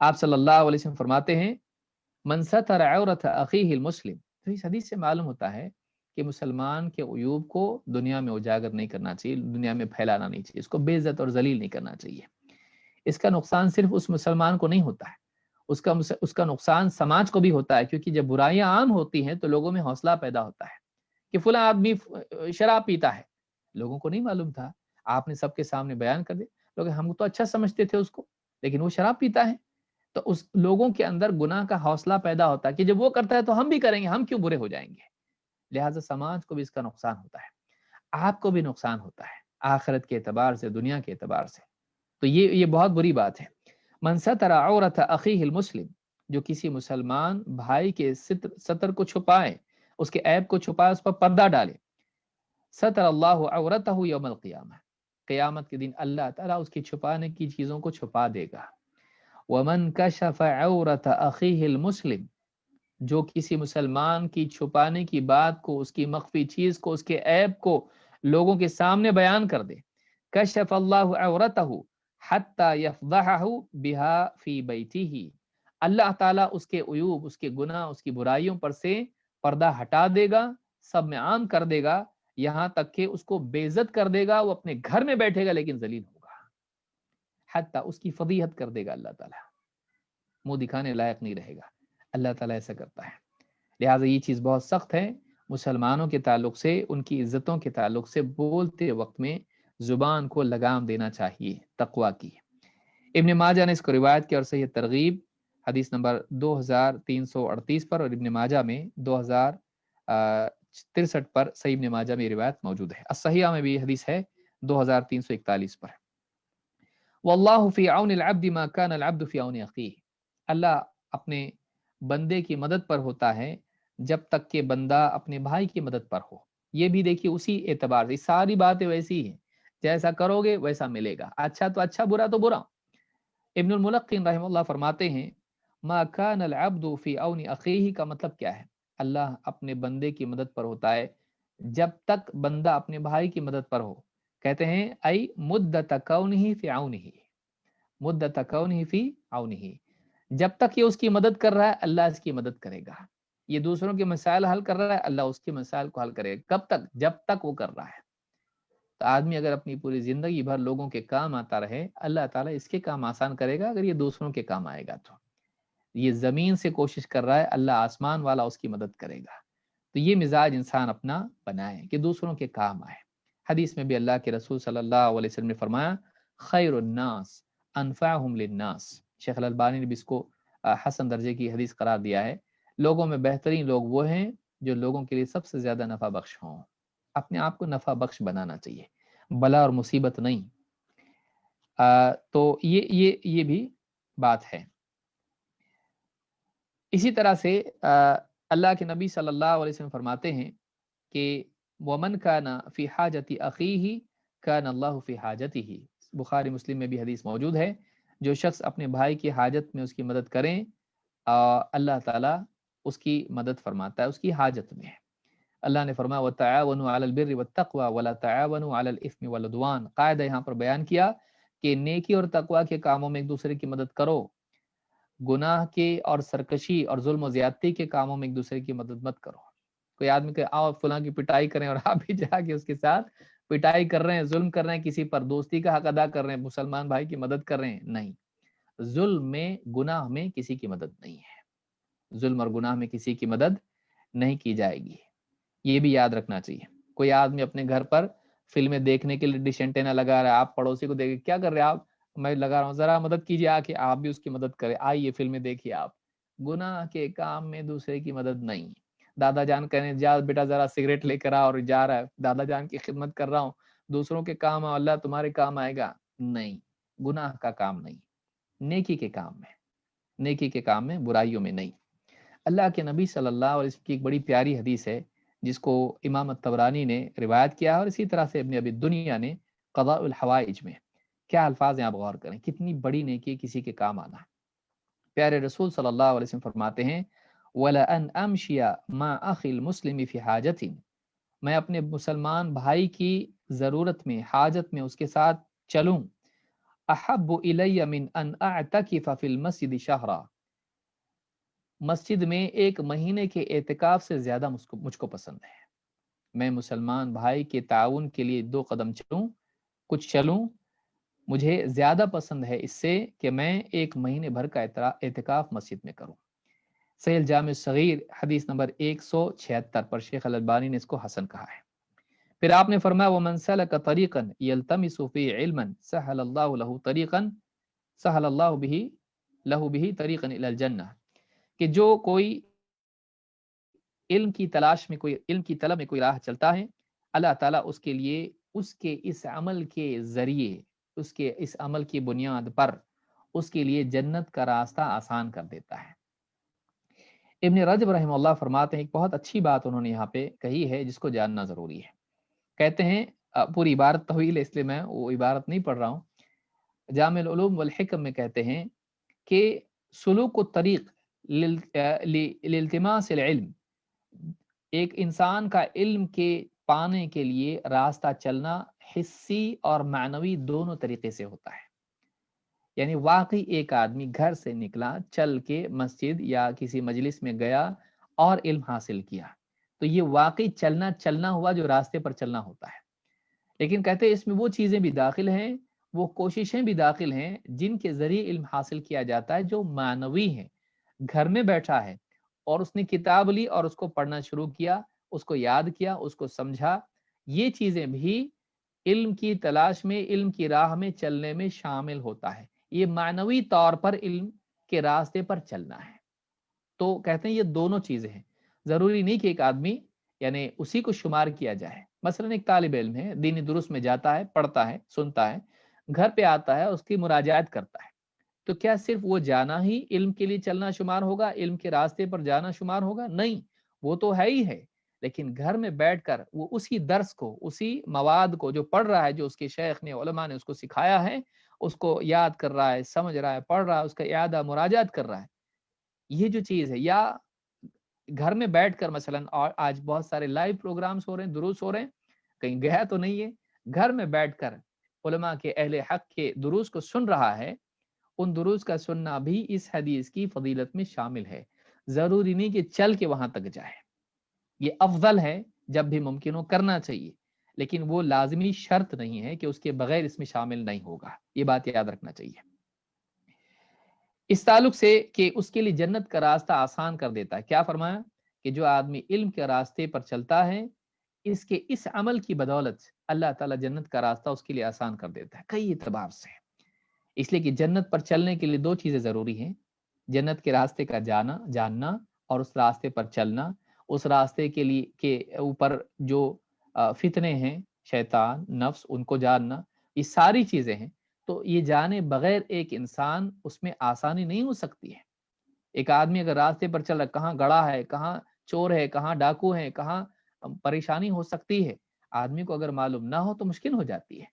آپ صلی اللہ علیہ وسلم فرماتے ہیں، من ستر عورت اخیہ المسلم، تو اس حدیث سے معلوم ہوتا ہے کہ مسلمان کے عیوب کو دنیا میں اجاگر نہیں کرنا چاہیے، دنیا میں پھیلانا نہیں چاہیے، اس کو بے عزت اور ذلیل نہیں کرنا چاہیے۔ اس کا نقصان صرف اس مسلمان کو نہیں ہوتا ہے، اس کا نقصان سماج کو بھی ہوتا ہے، کیونکہ جب برائیاں عام ہوتی ہیں تو لوگوں میں حوصلہ پیدا ہوتا ہے کہ فلاں آدمی شراب پیتا ہے، لوگوں کو نہیں معلوم تھا، آپ نے سب کے سامنے بیان کر دیا، لوگ ہم تو اچھا سمجھتے تھے اس کو، لیکن وہ شراب پیتا ہے، تو اس لوگوں کے اندر گناہ کا حوصلہ پیدا ہوتا ہے کہ جب وہ کرتا ہے تو ہم بھی کریں گے، ہم کیوں برے ہو جائیں گے۔ لہٰذا سماج کو بھی اس کا نقصان ہوتا ہے، آپ کو بھی نقصان ہوتا ہے، آخرت کے اعتبار سے، دنیا کے اعتبار سے، تو یہ بہت بری بات ہے۔ من ستر عورت اخیہ المسلم، جو کسی مسلمان بھائی کے ستر کو چھپائے، اس کے عیب کو چھپائے، اس پر پردہ ڈالے، ستر اللہ عورتہ یوم القیامہ، قیامت کے دن اللہ تعالیٰ اس کی چھپانے کی چیزوں کو چھپا دے گا۔ ومن کشف عورت اخیہ المسلم، جو کسی مسلمان کی چھپانے کی بات کو، اس کی مخفی چیز کو، اس کے عیب کو لوگوں کے سامنے بیان کر دے، کشف اللہ عورتہ حتی یفضحہ بہا فی بیتہ، اللہ تعالیٰ اس کے عیوب، اس کے گناہ، اس کی برائیوں پر سے پردہ ہٹا دے گا، سب میں عام کر دے گا، یہاں تک کہ اس کو بے عزت کر دے گا، وہ اپنے گھر میں بیٹھے گا لیکن ذلیل ہوگا، حتی اس کی فضیحت کر دے گا اللہ تعالیٰ، منہ دکھانے لائق نہیں رہے گا۔ اللہ تعالیٰ ایسا کرتا ہے، لہٰذا یہ چیز بہت سخت ہے۔ مسلمانوں کے تعلق سے، ان کی عزتوں کے تعلق سے بولتے وقت میں زبان کو لگام دینا چاہیے، تقویٰ کی۔ ابن ماجہ نے اس کو روایت کیا اور صحیح ترغیب حدیث نمبر 2338 پر، اور ابن ماجہ میں 2063 پر صحیح ابن ماجہ میں روایت موجود ہے۔ الصحیحہ میں بھی حدیث ہے 2341 پر۔ واللہ فی عون العبد ما کان العبد فی عون اخیہ، اللہ اپنے بندے کی مدد پر ہوتا ہے جب تک کہ بندہ اپنے بھائی کی مدد پر ہو۔ یہ بھی دیکھیے اسی اعتبار سے، ساری باتیں ویسی ہیں، جیسا کرو گے ویسا ملے گا، اچھا تو اچھا، برا تو برا۔ ابن الملقن رحمہ اللہ فرماتے ہیں، ما کان العبد فی عون اخیہ کا مطلب کیا ہے؟ اللہ اپنے بندے کی مدد پر ہوتا ہے جب تک بندہ اپنے بھائی کی مدد پر ہو، کہتے ہیں ای مدت کونہ فی عونہ، مدت کونہ فی عونہ، جب تک یہ اس کی مدد کر رہا ہے اللہ اس کی مدد کرے گا، یہ دوسروں کے مسائل حل کر رہا ہے اللہ اس کے مسائل کو حل کرے گا، کب تک؟ جب تک وہ کر رہا ہے۔ تو آدمی اگر اپنی پوری زندگی بھر لوگوں کے کام آتا رہے، اللہ تعالیٰ اس کے کام آسان کرے گا، اگر یہ دوسروں کے کام آئے گا تو۔ یہ زمین سے کوشش کر رہا ہے، اللہ آسمان والا اس کی مدد کرے گا۔ تو یہ مزاج انسان اپنا بنائے کہ دوسروں کے کام آئے۔ حدیث میں بھی اللہ کے رسول صلی اللہ علیہ وسلم نے فرمایا، خیر الناس انفعہم للناس، شیخ الالبانی نے بھی اس کو حسن درجے کی حدیث قرار دیا ہے، لوگوں میں بہترین لوگ وہ ہیں جو لوگوں کے لیے سب سے زیادہ نفع بخش ہوں. اپنے آپ کو نفع بخش بنانا چاہیے، بلا اور مصیبت نہیں. تو یہ بھی بات ہے. اسی طرح سے اللہ کے نبی صلی اللہ علیہ وسلم فرماتے ہیں کہ ومن کان فی حاجت اخیہ کان اللہ فی حاجتہ. بخاری مسلم میں بھی حدیث موجود ہے، جو شخص اپنے بھائی کی حاجت میں اس کی مدد کریں اللہ تعالیٰ اس کی مدد فرماتا ہے، اس کی حاجت میں ہے. اللہ نے فرمایا وَتَعَاوَنُوا عَلَى الْبِرِّ وَالتَّقْوَى وَلَا تَعَاوَنُوا عَلَى الْإِثْمِ وَالْعُدْوَانِ. قاعدہ یہاں پر بیان کیا کہ نیکی اور تقوی کے کاموں میں ایک دوسرے کی مدد کرو، گناہ کے اور سرکشی اور ظلم و زیادتی کے کاموں میں ایک دوسرے کی مدد مت کرو. کوئی آدمی کہ آؤ فلاں کی پٹائی کریں اور آپ بھی جا کے اس کے ساتھ پٹائی کر رہے ہیں، ظلم کر رہے ہیں، کسی پر دوستی کا حق ادا کر رہے ہیں، مسلمان بھائی کی مدد کر رہے ہیں. نہیں، ظلم میں گناہ میں کسی کی مدد نہیں ہے، ظلم اور گناہ میں کسی کی مدد نہیں کی جائے گی. یہ بھی یاد رکھنا چاہیے. کوئی آدمی اپنے گھر پر فلمیں دیکھنے کے لیے ڈش اینٹینا لگا رہا ہے، آپ پڑوسی کو دیکھ کیا کر رہے ہیں آپ؟ میں لگا رہا ہوں، ذرا مدد کیجیے آ کے، آپ بھی اس کی مدد کریں، آئیے فلمیں دیکھیے. آپ گناہ کے کام میں دوسرے کی مدد نہیں. دادا جان کہنے جا بیٹا ذرا سگریٹ لے کر آ، اور جا رہا ہے، دادا جان کی خدمت کر رہا ہوں، دوسروں کے کام آؤ، اللہ تمہارے کام آئے گا. نہیں، گناہ کا کام نہیں، نیکی کے کام میں، نیکی کے کام میں، برائیوں میں نہیں. اللہ کے نبی صلی اللہ علیہ وسلم کی ایک بڑی پیاری حدیث ہے جس کو امام الطبرانی نے روایت کیا، اور اسی طرح سے ابن ابی دنیا نے قضاء الحوائج میں. کیا الفاظ ہیں، آپ غور کریں، کتنی بڑی نیکی کسی کے کام آنا. پیارے رسول صلی اللہ علیہ وسلم فرماتے ہیں وَلَأَنْ أَمْشِيَ مَا أَخِي الْمُسْلِمِ فِي حَاجَةٍ. میں اپنے مسلمان بھائی کی ضرورت میں، حاجت میں اس کے ساتھ چلوں. احب الی من ان اعتکف فی المسجد شہرا. مسجد میں ایک مہینے کے اعتکاف سے زیادہ مجھ کو پسند ہے. میں مسلمان بھائی کے تعاون کے لیے 2 قدم چلوں، کچھ چلوں، مجھے زیادہ پسند ہے اس سے کہ میں 1 مہینے بھر کا اعتکاف مسجد میں کروں. صحیح الجامع الصغیر حدیث نمبر 176 پر شیخ الالبانی نے اس کو حسن کہا ہے. پھر آپ نے فرمایا وَمَنْ سَلَكَ طَرِيقًا يَلْتَمِسُ فِيهِ عِلْمًا سَهَلَ اللَّهُ لَهُ طَرِيقًا سَهَلَ اللَّهُ لَهُ بِهِ طَرِيقًا إِلَى الْجَنَّةِ. کہ جو کوئی علم کی تلاش میں، کوئی علم کی طلب میں کوئی راہ چلتا ہے، اللہ تعالیٰ اس کے لیے اس کے اس عمل کے ذریعے، اس کے اس عمل کی بنیاد پر اس کے لیے جنت کا راستہ آسان کر دیتا ہے. ابن رجب رحمہ اللہ فرماتے ہیں ایک بہت اچھی بات انہوں نے یہاں پہ کہی ہے جس کو جاننا ضروری ہے. کہتے ہیں پوری عبارت طویل ہے اس لیے میں وہ عبارت نہیں پڑھ رہا ہوں. جامع العلوم والحکم میں کہتے ہیں کہ سلوک الطریق لالتماس العلم، ایک انسان کا علم کے پانے کے لیے راستہ چلنا حسی اور معنوی دونوں طریقے سے ہوتا ہے. یعنی واقعی ایک آدمی گھر سے نکلا، چل کے مسجد یا کسی مجلس میں گیا اور علم حاصل کیا، تو یہ واقعی چلنا ہوا جو راستے پر چلنا ہوتا ہے. لیکن کہتے ہیں اس میں وہ چیزیں بھی داخل ہیں، وہ کوششیں بھی داخل ہیں جن کے ذریعے علم حاصل کیا جاتا ہے جو معنوی ہیں. گھر میں بیٹھا ہے اور اس نے کتاب لی اور اس کو پڑھنا شروع کیا، اس کو یاد کیا، اس کو سمجھا، یہ چیزیں بھی علم کی تلاش میں، علم کی راہ میں چلنے میں شامل ہوتا ہے. یہ معنوی طور پر علم کے راستے پر چلنا ہے. تو کہتے ہیں یہ دونوں چیزیں ہیں. ضروری نہیں کہ ایک آدمی یعنی اسی کو شمار کیا جائے. مثلا ایک طالب علم ہے، دینی دروس میں جاتا ہے، پڑھتا ہے، سنتا ہے، گھر پہ آتا ہے، اس کی مراجعات کرتا ہے، تو کیا صرف وہ جانا ہی علم کے لیے چلنا شمار ہوگا، علم کے راستے پر جانا شمار ہوگا؟ نہیں، وہ تو ہے ہی ہے، لیکن گھر میں بیٹھ کر وہ اسی درس کو، اسی مواد کو جو پڑھ رہا ہے، جو اس کے شیخ نے، علماء نے اس کو سکھایا ہے، اس کو یاد کر رہا ہے، سمجھ رہا ہے، پڑھ رہا ہے، اس کا اعادہ مراجعات کر رہا ہے. یہ جو چیز ہے، یا گھر میں بیٹھ کر مثلا، اور آج بہت سارے لائیو پروگرامز ہو رہے ہیں، دروس ہو رہے ہیں، کہیں گیا تو نہیں ہے، گھر میں بیٹھ کر علماء کے، اہل حق کے دروس کو سن رہا ہے. ان دروس کا سننا بھی اس حدیث کی فضیلت میں شامل ہے. ضروری نہیں کہ چل کے وہاں تک جائے، یہ افضل ہے، جب بھی ممکن ہو کرنا چاہیے، لیکن وہ لازمی شرط نہیں ہے کہ اس کے بغیر اس میں شامل نہیں ہوگا. یہ بات یاد رکھنا چاہیے. اس تعلق سے کہ اس کے لیے جنت کا راستہ آسان کر دیتا ہے، کیا فرمایا کہ جو آدمی علم کے راستے پر چلتا ہے، اس کے اس عمل کی بدولت اللہ تعالیٰ جنت کا راستہ اس کے لیے آسان کر دیتا ہے کئی اعتبار سے. اس لیے کہ جنت پر چلنے کے لیے 2 چیزیں ضروری ہیں: جنت کے راستے کا جاننا اور اس راستے پر چلنا. اس راستے کے لیے کے اوپر جو فتنے ہیں، شیطان، نفس، ان کو جاننا، یہ ساری چیزیں ہیں. تو یہ جانے بغیر ایک انسان اس میں آسانی نہیں ہو سکتی ہے. ایک آدمی اگر راستے پر چل رہا، کہاں گڑھا ہے، کہاں چور ہے، کہاں ڈاکو ہے، کہاں پریشانی ہو سکتی ہے، آدمی کو اگر معلوم نہ ہو تو مشکل ہو جاتی ہے.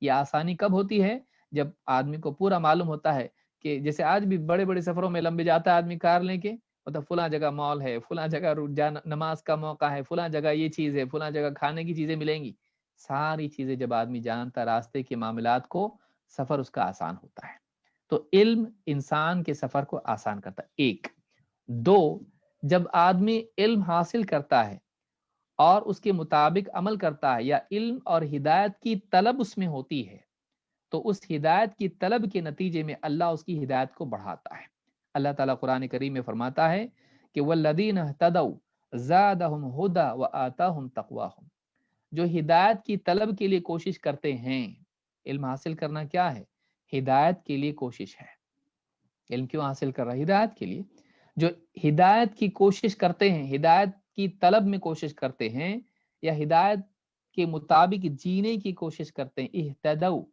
یہ آسانی کب ہوتی ہے؟ جب آدمی کو پورا معلوم ہوتا ہے کہ جیسے آج بھی بڑے بڑے سفروں میں لمبے جاتا ہے آدمی کار لے کے، مطلب فلاں جگہ مال ہے، فلاں جگہ نماز کا موقع ہے، فلاں جگہ یہ چیز ہے، فلاں جگہ کھانے کی چیزیں ملیں گی. ساری چیزیں جب آدمی جانتا راستے کے معاملات کو، سفر اس کا آسان ہوتا ہے. تو علم انسان کے سفر کو آسان کرتا ہے. ایک. دو، جب آدمی علم حاصل کرتا ہے اور اس کے مطابق عمل کرتا ہے، یا علم اور ہدایت کی طلب اس میں ہوتی ہے، تو اس ہدایت کی طلب کے نتیجے میں اللہ اس کی ہدایت کو بڑھاتا ہے. اللہ تعالیٰ قرآن کریم میں فرماتا ہے کہ وَالَّذِينَ اهْتَدَوْا زَادَهُمْ هُدًى وَآتَاهُمْ تَقْوَاهُمْ. جو ہدایت کی طلب کے لیے کوشش کرتے ہیں، علم حاصل کرنا کیا ہے؟ ہدایت کے لیے کوشش ہے. علم کیوں حاصل کر رہا ہے؟ ہدایت کے لیے. جو ہدایت کی کوشش کرتے ہیں، ہدایت کی طلب میں کوشش کرتے ہیں، یا ہدایت کے مطابق جینے کی کوشش کرتے ہیں، اہتدوا،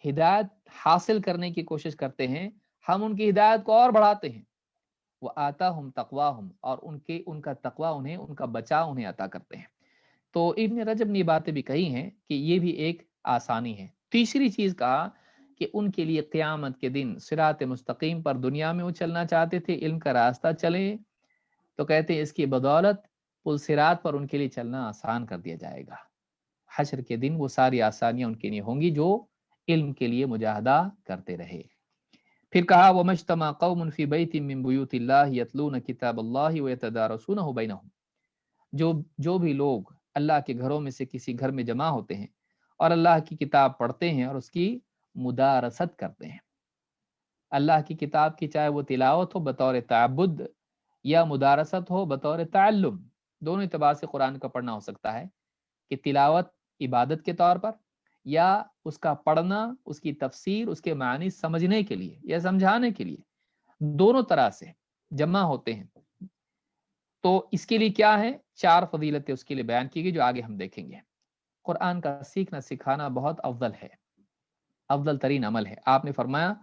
ہدایت حاصل کرنے کی کوشش کرتے ہیں، ہم ان کی ہدایت کو اور بڑھاتے ہیں. وآتاہم تقواہم، اور ان کا تقوی انہیں، ان کا بچاؤ انہیں عطا کرتے ہیں. تو ابن رجب نے یہ باتیں بھی کہی ہیں کہ یہ بھی ایک آسانی ہے. تیسری چیز کہا کہ ان کے لیے قیامت کے دن صراط مستقیم پر دنیا میں وہ چلنا چاہتے تھے، علم کا راستہ چلیں، تو کہتے ہیں اس کی بدولت پل صراط پر ان کے لیے چلنا آسان کر دیا جائے گا. حشر کے دن وہ ساری آسانیاں ان کے لیے ہوں گی جو علم کے لیے مجاہدہ کرتے رہے. پھر کہا وَمَجْتَمَعَ قَوْمٌ فِي بَيْتٍ مِّن بُيُوتِ اللَّهِ يَتْلُونَ كِتَابَ اللَّهِ وَيَتَدَارَسُونَهُ بَيْنَهُمْ. جو بھی لوگ اللہ کے گھروں میں سے کسی گھر میں جمع ہوتے ہیں اور اللہ کی کتاب پڑھتے ہیں اور اس کی مدارست کرتے ہیں. اللہ کی کتاب کی چاہے وہ تلاوت ہو بطور تعبد، یا مدارست ہو بطور تعلم، دونوں اعتبار سے قرآن کا پڑھنا ہو سکتا ہے. کہ تلاوت عبادت کے طور پر، یا اس کا پڑھنا، اس کی تفسیر، اس کے معنی سمجھنے کے لیے یا سمجھانے کے لیے، دونوں طرح سے جمع ہوتے ہیں. تو اس کے لیے کیا ہے؟ 4 فضیلتیں اس کے لیے بیان کی گئی جو آگے ہم دیکھیں گے. قرآن کا سیکھنا سکھانا بہت افضل ہے، افضل ترین عمل ہے. آپ نے فرمایا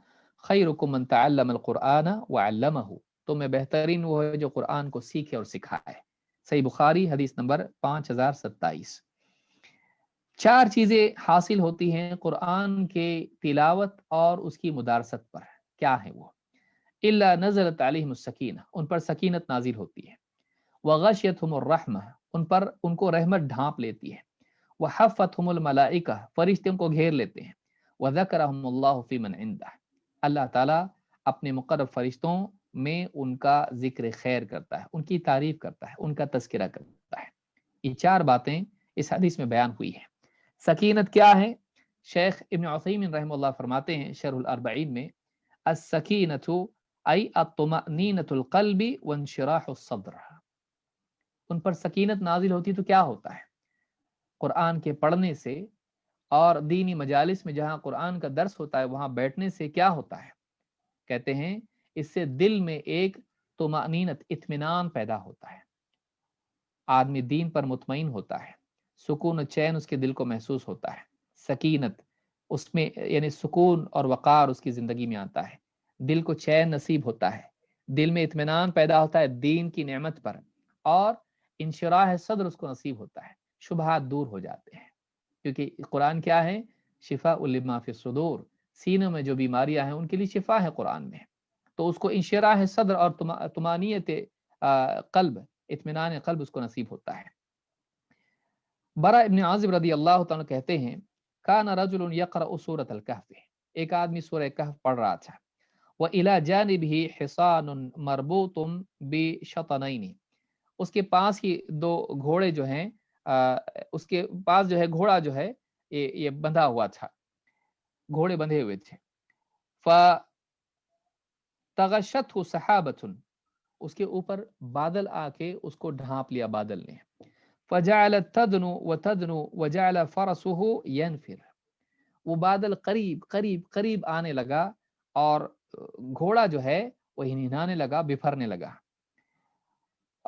خیرکم من تعلم القرآن وعلمہ، تو میں بہترین وہ ہے جو قرآن کو سیکھے اور سکھائے. صحیح بخاری حدیث نمبر 5027. 4 چیزیں حاصل ہوتی ہیں قرآن کے تلاوت اور اس کی مدارست پر. کیا ہے وہ؟ الا نزلت علیہم السکینہ، ان پر سکینت نازل ہوتی ہے. وغشیتہم الرحمہ، ان کو رحمت ڈھانپ لیتی ہے. وحفتہم الملائکہ، فرشتے ان کو گھیر لیتے ہیں. وذکرہم اللہ فی من عندہ، اللہ تعالیٰ اپنے مقرب فرشتوں میں ان کا ذکر خیر کرتا ہے، ان کی تعریف کرتا ہے، ان کا تذکرہ کرتا ہے. یہ 4 باتیں اس حدیث میں بیان ہوئی ہیں. سکینت کیا ہے؟ شیخ ابن عثیمین رحمہ اللہ فرماتے ہیں شرح الاربعین میں، السکینۃ ای الطمأنینۃ القلب وانشراح الصدر. ان پر سکینت نازل ہوتی تو کیا ہوتا ہے؟ قرآن کے پڑھنے سے اور دینی مجالس میں جہاں قرآن کا درس ہوتا ہے وہاں بیٹھنے سے کیا ہوتا ہے؟ کہتے ہیں اس سے دل میں ایک طمأنینت، اطمینان پیدا ہوتا ہے. آدمی دین پر مطمئن ہوتا ہے، سکون و چین اس کے دل کو محسوس ہوتا ہے. سکینت اس میں یعنی سکون اور وقار اس کی زندگی میں آتا ہے، دل کو چین نصیب ہوتا ہے، دل میں اطمینان پیدا ہوتا ہے دین کی نعمت پر، اور انشراح صدر اس کو نصیب ہوتا ہے، شبہات دور ہو جاتے ہیں. کیونکہ قرآن کیا ہے؟ شفاء لما فی الصدور، سینوں میں جو بیماریاں ہیں ان کے لیے شفا ہے قرآن میں. تو اس کو انشراح صدر اور طمانینت قلب، اطمینان قلب اس کو نصیب ہوتا ہے. برا ابن عازب رضی اللہ تعالیٰ کہتے ہیں کان رجل یقرأ سورۃ الکہف، ایک آدمی سورہ کہف پڑھ رہا تھا. وإلی جانبہ حصان مربوط بشطنین، اس کے پاس ہی 2 گھوڑے جو ہیں، اس کے پاس جو ہے گھوڑا جو ہے یہ بندھا ہوا تھا، گھوڑے بندھے ہوئے تھے. فَتَغَشَّتْهُ سَحَابَةٌ، اس کے اوپر بادل آ کے اس کو ڈھانپ لیا بادل نے. فَجَعَلَتْ تَدْنُو وَتَدْنُو وَجَعَلَ فَرَسُهُ يَنْفِرُ، وہ بادل قریب قریب قریب آنے لگا اور گھوڑا جو ہے وہ ہنہنانے لگا، بپھرنے لگا.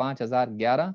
5011,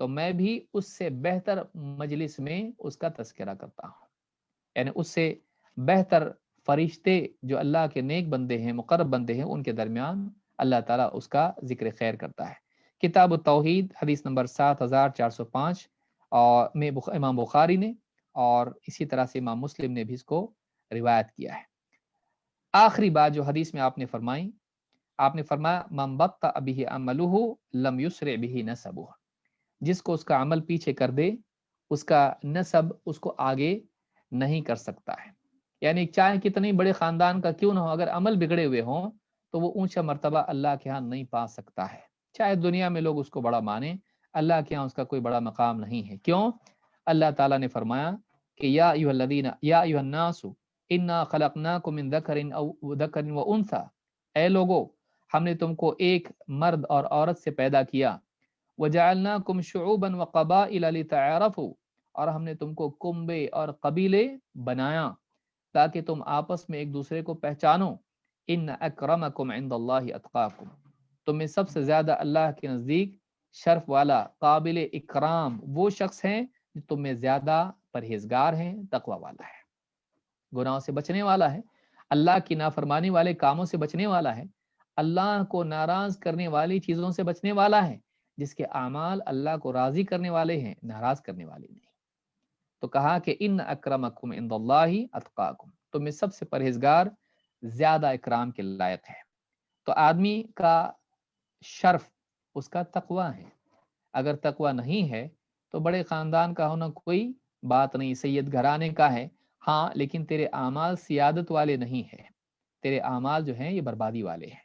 تو میں بھی اس سے بہتر مجلس میں اس کا تذکرہ کرتا ہوں. یعنی اس سے بہتر فرشتے جو اللہ کے نیک بندے ہیں، مقرب بندے ہیں، ان کے درمیان اللہ تعالیٰ اس کا ذکر خیر کرتا ہے. کتاب التوحید حدیث نمبر 7405 اور میں امام بخاری نے اور اسی طرح سے امام مسلم نے بھی اس کو روایت کیا ہے. آخری بات جو حدیث میں آپ نے فرمائی، آپ نے فرمایا من بطأ به عمله لم يسرع به نسبه، جس کو اس کا عمل پیچھے کر دے اس کا نسب اس کو آگے نہیں کر سکتا ہے. یعنی چاہے کتنے بڑے خاندان کا کیوں نہ ہو، اگر عمل بگڑے ہوئے ہوں تو وہ اونچا مرتبہ اللہ کے ہاں نہیں پا سکتا ہے. چاہے دنیا میں لوگ اس کو بڑا مانیں، اللہ کے ہاں اس کا کوئی بڑا مقام نہیں ہے. کیوں؟ اللہ تعالیٰ نے فرمایا کہ یا ایھا الذین یا ایھا الناس انا خلقناکم من ذکر او ذکر و انثی، اے لوگو ہم نے تم کو ایک مرد اور عورت سے پیدا کیا. وجعلناکم شعوبا وقبائل لتعارفوا، اور ہم نے تم کو کنبے اور قبیلے بنایا تاکہ تم آپس میں ایک دوسرے کو پہچانو. ان اکرمکم عند اللہ اتقاکم، تم میں سب سے زیادہ اللہ کے نزدیک شرف والا قابل اکرام وہ شخص ہیں جو تم میں زیادہ پرہیزگار ہیں، تقوی والا ہے، گناہوں سے بچنے والا ہے، اللہ کی نافرمانی والے کاموں سے بچنے والا ہے، اللہ کو ناراض کرنے والی چیزوں سے بچنے والا ہے، جس کے اعمال اللہ کو راضی کرنے والے ہیں، ناراض کرنے والے نہیں. تو کہا کہ ان اکرمکم عند اللہ اتقاکم، تم میں سب سے پرہیزگار زیادہ اکرام کے لائق ہے. تو آدمی کا شرف اس کا تقوی ہے. اگر تقوی نہیں ہے تو بڑے خاندان کا ہونا کوئی بات نہیں، سید گھرانے کا ہے ہاں، لیکن تیرے اعمال سیادت والے نہیں ہیں، تیرے اعمال جو ہیں یہ بربادی والے ہیں.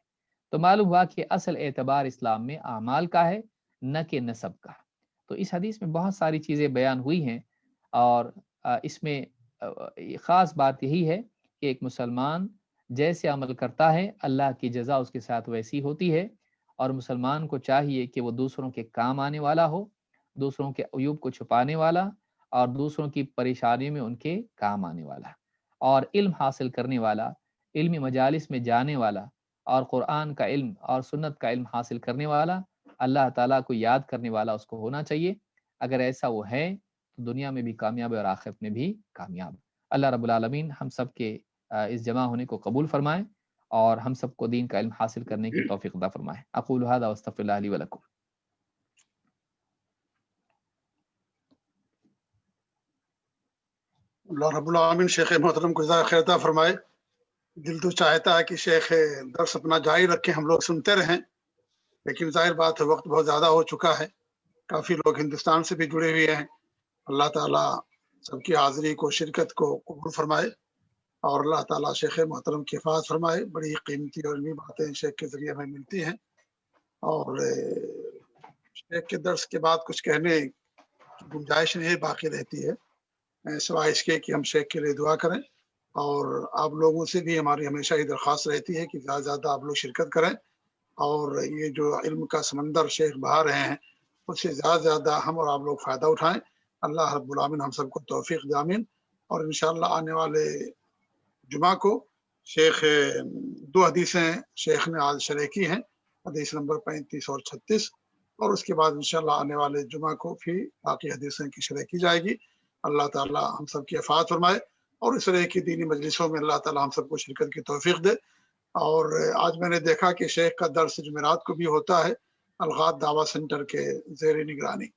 تو معلوم ہوا کہ اصل اعتبار اسلام میں اعمال کا ہے نہ کہ نسب کا. تو اس حدیث میں بہت ساری چیزیں بیان ہوئی ہیں، اور اس میں خاص بات یہی ہے کہ ایک مسلمان جیسے عمل کرتا ہے اللہ کی جزا اس کے ساتھ ویسی ہوتی ہے. اور مسلمان کو چاہیے کہ وہ دوسروں کے کام آنے والا ہو، دوسروں کے عیوب کو چھپانے والا، اور دوسروں کی پریشانی میں ان کے کام آنے والا، اور علم حاصل کرنے والا، علمی مجالس میں جانے والا، اور قرآن کا علم اور سنت کا علم حاصل کرنے والا، اللہ تعالیٰ کو یاد کرنے والا اس کو ہونا چاہیے. اگر ایسا وہ ہے تو دنیا میں بھی کامیاب ہے اور آخرت میں بھی کامیاب. اللہ رب العالمین ہم سب کے اس جمع ہونے کو قبول فرمائے اور ہم سب کو دین کا علم حاصل کرنے کی توفیق عطا فرمائے. اقول ھذا واستغفر اللہ لی ولکم. اللہ رب العالمین شیخ محترم کو جزائے خیر عطا فرمائے. دل تو چاہتا ہے کہ شیخ درس اپنا جاری رکھیں، ہم لوگ سنتے رہیں، لیکن ظاہر بات ہے وقت بہت زیادہ ہو چکا ہے. کافی لوگ ہندوستان سے بھی جڑے ہوئے ہیں. اللہ تعالیٰ سب کی حاضری کو، شرکت کو قبول فرمائے اور اللہ تعالیٰ شیخ محترم کی حفاظت فرمائے. بڑی قیمتی اور علمی باتیں شیخ کے ذریعے ہمیں ملتی ہیں، اور شیخ کے درس کے بعد کچھ کہنے کی گنجائش نہیں باقی رہتی ہے، سوائے اس کے کہ ہم شیخ کے لیے دعا کریں. اور آپ لوگوں سے بھی ہماری ہمیشہ یہ درخواست رہتی ہے کہ زیادہ سے زیادہ آپ لوگ شرکت کریں، اور یہ جو علم کا سمندر شیخ بہا رہے ہیں اس سے زیادہ سے زیادہ ہم اور آپ لوگ فائدہ اٹھائیں. اللہ رب العالمین ہم سب کو توفیق دے آمین. اور انشاءاللہ آنے والے جمعہ کو شیخ 2 حدیثیں شیخ نے آج شرح کی ہیں، حدیث نمبر 35 اور 36، اور اس کے بعد انشاءاللہ آنے والے جمعہ کو پھر باقی حدیثیں کی شرح کی جائے گی. اللہ تعالیٰ ہم سب کی حفاظت فرمائے اور اس طرح کی دینی مجلسوں میں اللہ تعالیٰ ہم سب کو شرکت کی توفیق دے. اور آج میں نے دیکھا کہ شیخ کا درس جمعرات کو بھی ہوتا ہے الغات دعویٰ سینٹر کے زیر نگرانی.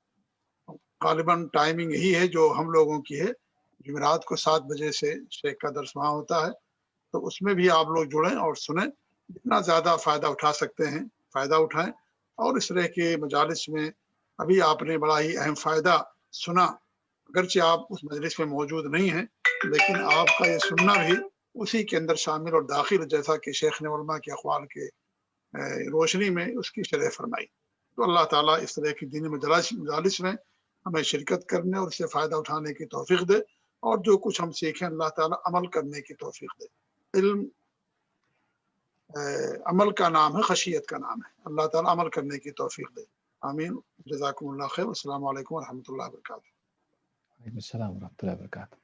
غالباً ٹائمنگ یہی ہے جو ہم لوگوں کی ہے، جمعرات کو 7 بجے سے شیخ کا درس وہاں ہوتا ہے. تو اس میں بھی آپ لوگ جڑیں اور سنیں، جتنا زیادہ فائدہ اٹھا سکتے ہیں فائدہ اٹھائیں. اور اس طرح کے مجالس میں ابھی آپ نے بڑا ہی اہم فائدہ سنا، اگرچہ آپ اس مجلس میں موجود نہیں ہیں لیکن آپ کا یہ سننا بھی اسی کے اندر شامل اور داخل، جیسا کہ شیخ نے علماء کے اقوال کے روشنی میں اس کی شرح فرمائی. تو اللہ تعالیٰ اس طرح کی دینی مجالس میں ہمیں شرکت کرنے اور اس سے فائدہ اٹھانے کی توفیق دے، اور جو کچھ ہم سیکھیں اللہ تعالیٰ عمل کرنے کی توفیق دے. علم عمل کا نام ہے، خشیت کا نام ہے. اللہ تعالیٰ عمل کرنے کی توفیق دے آمین. جزاکم اللہ خیر. السلام علیکم ورحمۃ اللہ وبرکاتہ. وعلیکم السلام ورحمۃ اللہ وبرکاتہ.